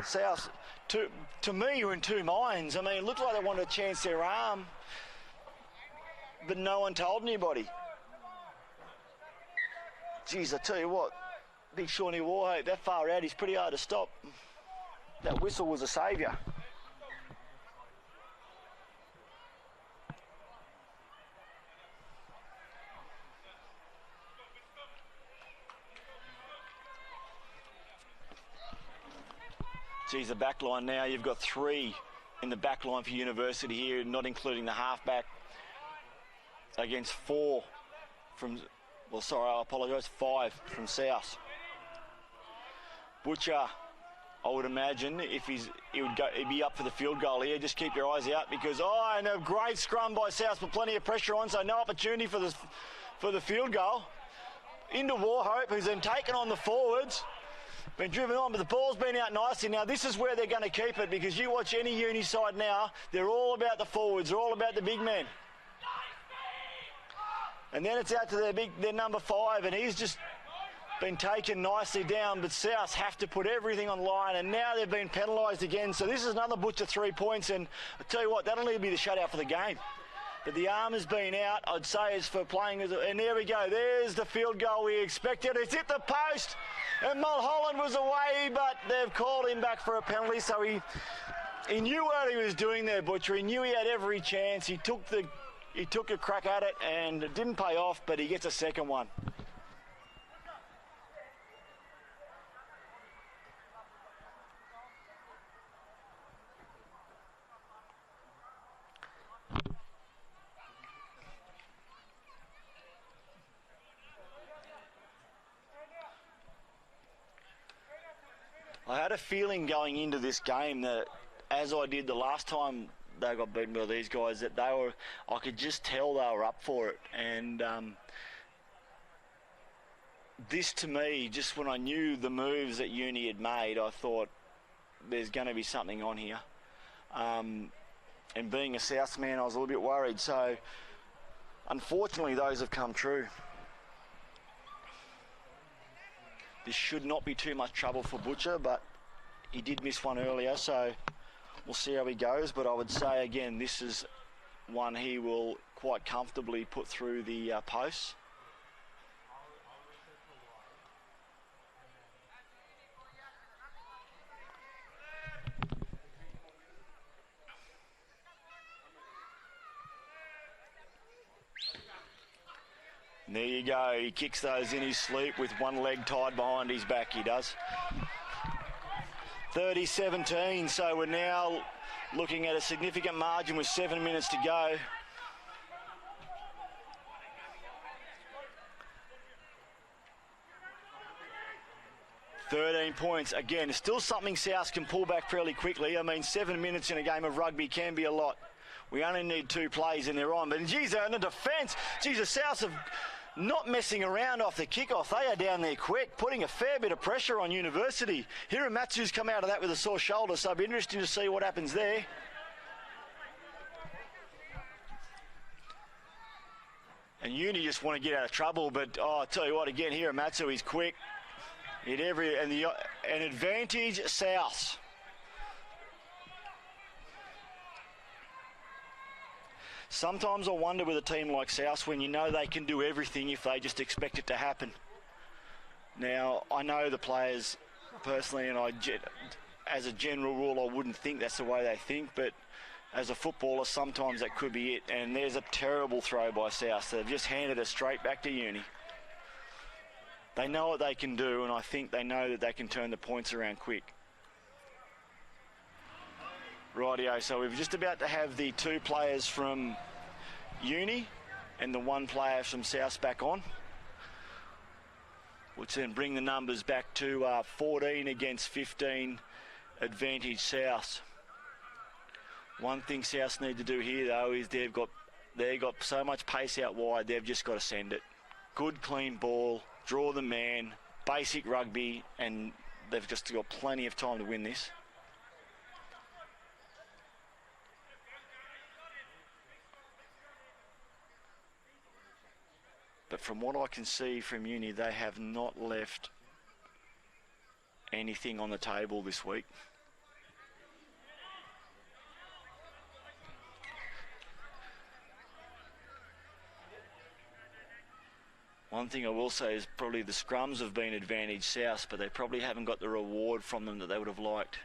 South, to me, you're in two minds. I mean, it looked like they wanted to chance their arm, but no one told anybody. Geez, I tell you what, Big Shawnee Warhope, that far out, he's pretty hard to stop. That whistle was a saviour. Geez, the back line now, you've got 3 in the back line for University here, not including the halfback, against 4 from, well, sorry, I apologise, 5 from South. Butcher, I would imagine, if he'd be up for the field goal here. Just keep your eyes out because, and a great scrum by South, but plenty of pressure on, so no opportunity for the field goal. Into Warhope, who's then taken on the forwards. Been driven on, but the ball's been out nicely. Now, this is where they're going to keep it because you watch any Uni side now, they're all about the forwards. They're all about the big men. And then it's out to their number 5, and he's just been taken nicely down, but South have to put everything on line, and now they've been penalised again. So this is another Butcher 3 points, and I tell you what, that'll need to be the shutout for the game. But the arm has been out, I'd say, is for playing as and there we go. There's the field goal we expected. It's hit the post, and Mulholland was away, but they've called him back for a penalty. So he knew what he was doing there, Butcher. He knew he had every chance. He took a crack at it, and it didn't pay off, but he gets a second one. I had a feeling going into this game that, as I did the last time they got beaten by these guys, that I could just tell they were up for it. And this, to me, just when I knew the moves that Uni had made, I thought there's going to be something on here. And being a South man, I was a little bit worried. So, unfortunately, those have come true. This should not be too much trouble for Butcher, but he did miss one earlier, so we'll see how he goes. But I would say, again, this is one he will quite comfortably put through the posts. And there you go, he kicks those in his sleep with one leg tied behind his back, he does. 30-17, so we're now looking at a significant margin with 7 minutes to go. $13 points. Again, still something South can pull back fairly quickly. I mean, 7 minutes in a game of rugby can be a lot. We only need 2 plays and they're on. But geez, in the defence, geez, the Souths have not messing around off the kickoff. They are down there quick, putting a fair bit of pressure on University. Hiramatsu's come out of that with a sore shoulder, so it'll be interesting to see what happens there. And Uni just want to get out of trouble, but I'll tell you what, again, Hiramatsu is quick. An advantage South. Sometimes I wonder with a team like South when you know they can do everything if they just expect it to happen. Now, I know the players personally, and as a general rule, I wouldn't think that's the way they think, but as a footballer, sometimes that could be it. And there's a terrible throw by South. They've just handed it straight back to Uni. They know what they can do, and I think they know that they can turn the points around quick. Rightio, so we're just about to have the 2 players from Uni and the 1 player from South back on, which then bring the numbers back to 14 against 15, advantage South. One thing South need to do here, though, is they've got so much pace out wide, they've just got to send it. Good, clean ball, draw the man, basic rugby, and they've just got plenty of time to win this. But from what I can see from Uni, they have not left anything on the table this week. One thing I will say is probably the scrums have been advantage South, but they probably haven't got the reward from them that they would have liked.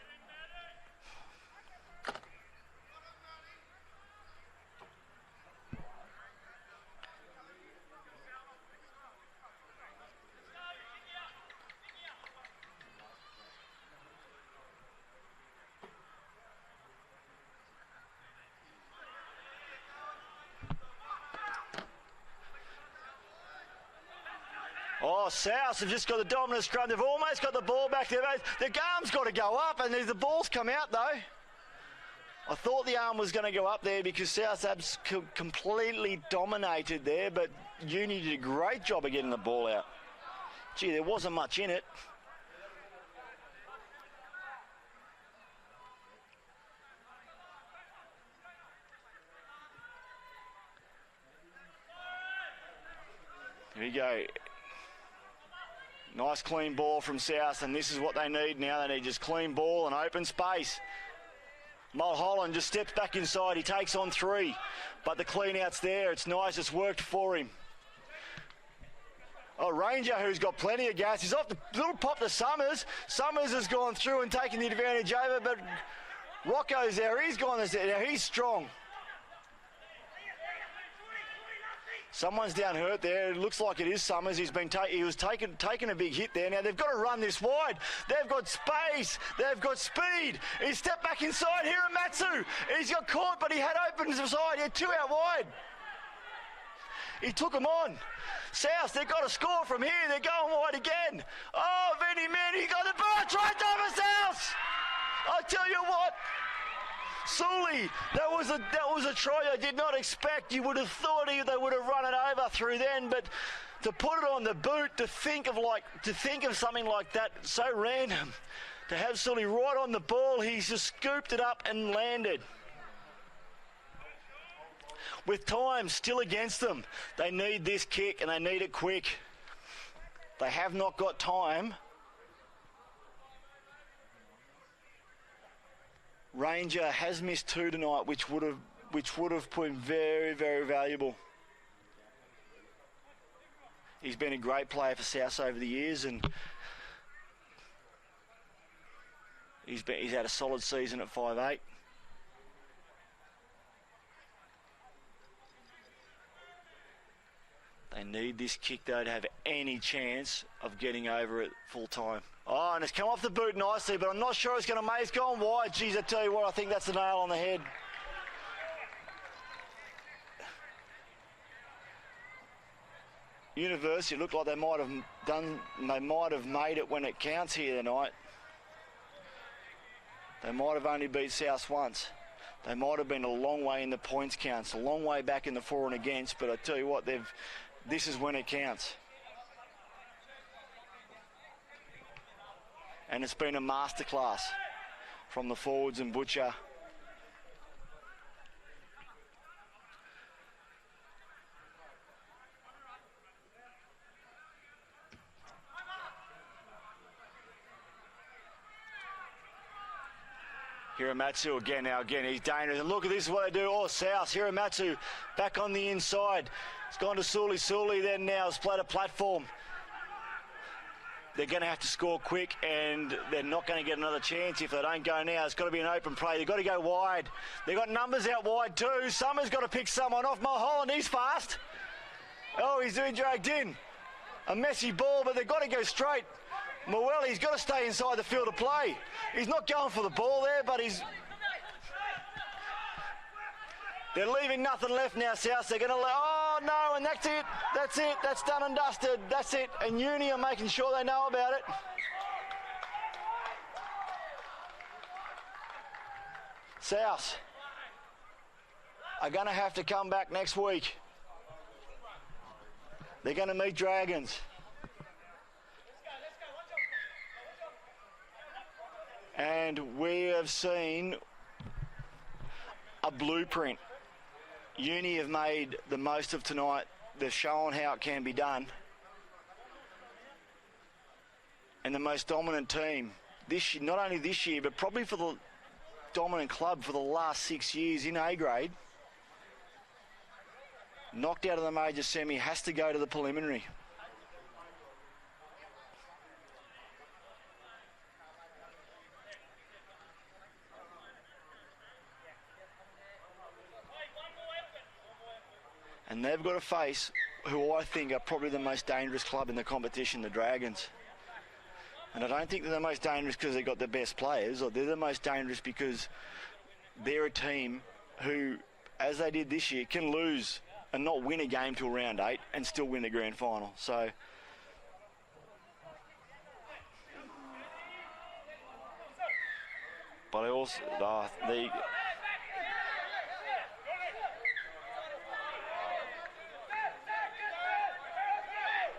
Oh, South have just got the dominant scrum. They've almost got the ball back there. The arm's got to go up, and the ball's come out, though. I thought the arm was going to go up there because South have completely dominated there, but Uni did a great job of getting the ball out. Gee, there wasn't much in it. Here we go. Nice clean ball from South, and this is what they need now. They need just clean ball and open space. Mulholland just steps back inside. He takes on 3, but the clean out's there. It's nice. It's worked for him. Oh, Ranger, who's got plenty of gas. He's off the little pop to Summers. Summers has gone through and taken the advantage over, but Rocco's there. He's gone there. He's strong. Someone's down hurt there. It looks like it is Summers. He was taking a big hit there. Now they've got to run this wide. They've got space. They've got speed. He stepped back inside. Hiramatsu. He's got caught, but he had opened the side. He had 2 out wide. He took them on. South, they've got to score from here. They're going wide again. Oh, Vinny Manny got the ball. Try over South. I tell you what, Sully, that was a try I did not expect. You would have thought they would have run it over through then, but to put it on the boot, to think of something like that, so random. To have Sully right on the ball, he's just scooped it up and landed. With time still against them, they need this kick and they need it quick. They have not got time. Ranger has missed 2 tonight, which would have been very, very valuable. He's been a great player for South over the years, and he's had a solid season at 5'8". They need this kick, though, to have any chance of getting over it full time. Oh, and it's come off the boot nicely, but I'm not sure it's going to make. It's gone wide. Geez, I tell you what, I think that's the nail on the head. University looked like they might have made it when it counts here tonight. They might have only beat South once. They might have been a long way in the points counts, a long way back in the for and against, but I tell you what, this is when it counts. And it's been a masterclass from the forwards and Butcher. Hiramatsu again he's dangerous. And look at this, is what they do. Oh, South, Hiramatsu back on the inside. It's gone to Sully then now has played a platform. They're going to have to score quick, and they're not going to get another chance if they don't go now. It's got to be an open play. They've got to go wide. They've got numbers out wide too. Summers got to pick someone off. Mulholland, he's fast. Oh, he's being dragged in. A messy ball, but they've got to go straight. Moelli's got to stay inside the field of play. He's not going for the ball there, but they're leaving nothing left now, South. They're going to oh, no, and that's it. That's done and dusted. That's it. And Uni are making sure they know about it. South are going to have to come back next week. They're going to meet Dragons. And we have seen a blueprint. Uni have made the most of tonight. They've shown how it can be done. And the most dominant team this year, not only this year, but probably for the dominant club for the last 6 years in A grade. Knocked out of the major semi, has to go to the preliminary. And they've got to face who I think are probably the most dangerous club in the competition, the Dragons. And I don't think they're the most dangerous because they've got the best players, or they're the most dangerous because they're a team who, as they did this year, can lose and not win a game till round 8 and still win the grand final. So but I also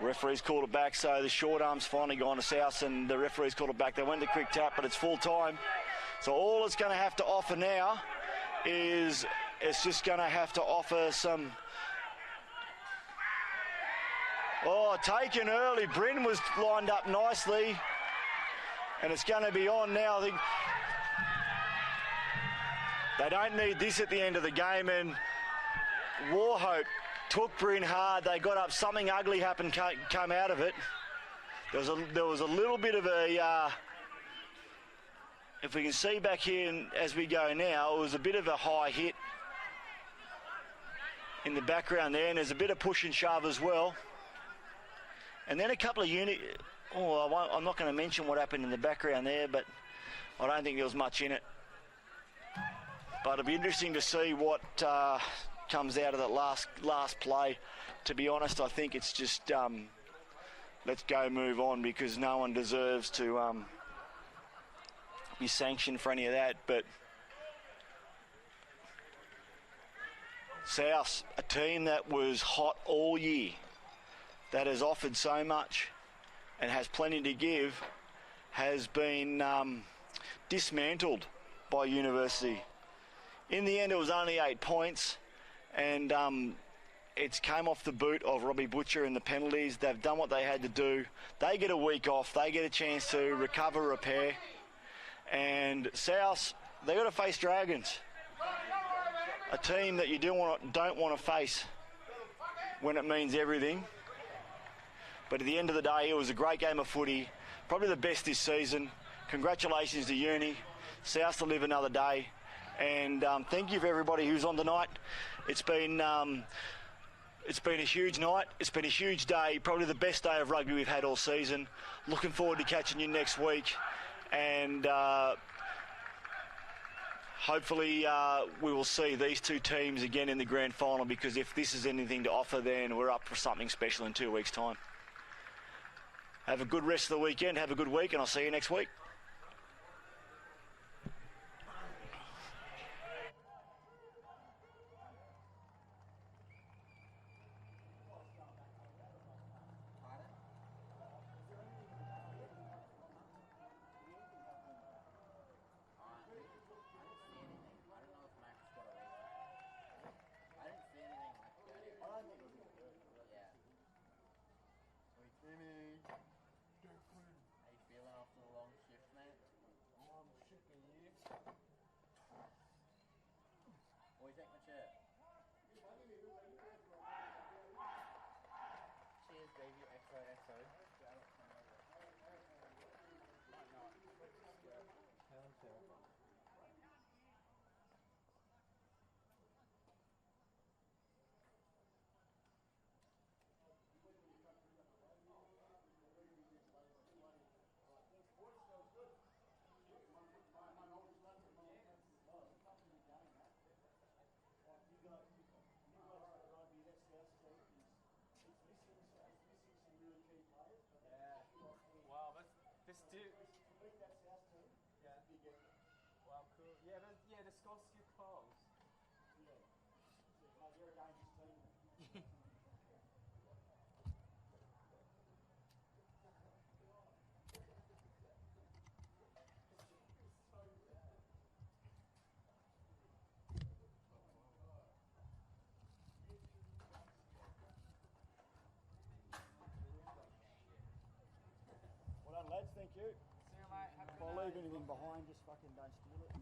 referee's called it back, so the short arm's finally gone to South, and the referee's called it back. They went to quick tap, but it's full time. So all it's going to have to offer now is it's just going to have to offer some... Oh, taken early. Bryn was lined up nicely, and it's going to be on now. I think they don't need this at the end of the game, and Warhope took Bryn hard. They got up. Something ugly happened, came out of it. There was a little bit of a... if we can see back here as we go now, it was a bit of a high hit in the background there, and there's a bit of push and shove as well. And then a couple of I'm not going to mention what happened in the background there, but I don't think there was much in it. But it'll be interesting to see what comes out of that last play. To be honest, I think it's just let's go move on, because no one deserves to be sanctioned for any of that. But South, a team that was hot all year, that has offered so much and has plenty to give, has been dismantled by University. In the end, it was only 8 points, and it's came off the boot of Robbie Butcher and the penalties. They've done what they had to do. They get a week off. They get a chance to recover, repair. And South, they got to face Dragons, a team that you don't want to face when it means everything. But at the end of the day, it was a great game of footy, probably the best this season. Congratulations to Uni. South to live another day. And thank you for everybody who's on tonight. It's been a huge night. It's been a huge day, probably the best day of rugby we've had all season. Looking forward to catching you next week. And hopefully we will see these two teams again in the grand final, because if this is anything to offer, then we're up for something special in 2 weeks' time. Have a good rest of the weekend. Have a good week, and I'll see you next week. Cheers, baby. XOXO. Wow, this dude. Yeah. Wow, cool. Yeah, the Scots get calls. Well done, lads. Thank you. See you, mate. Have a If good I night. leave anything behind, just fucking don't steal it.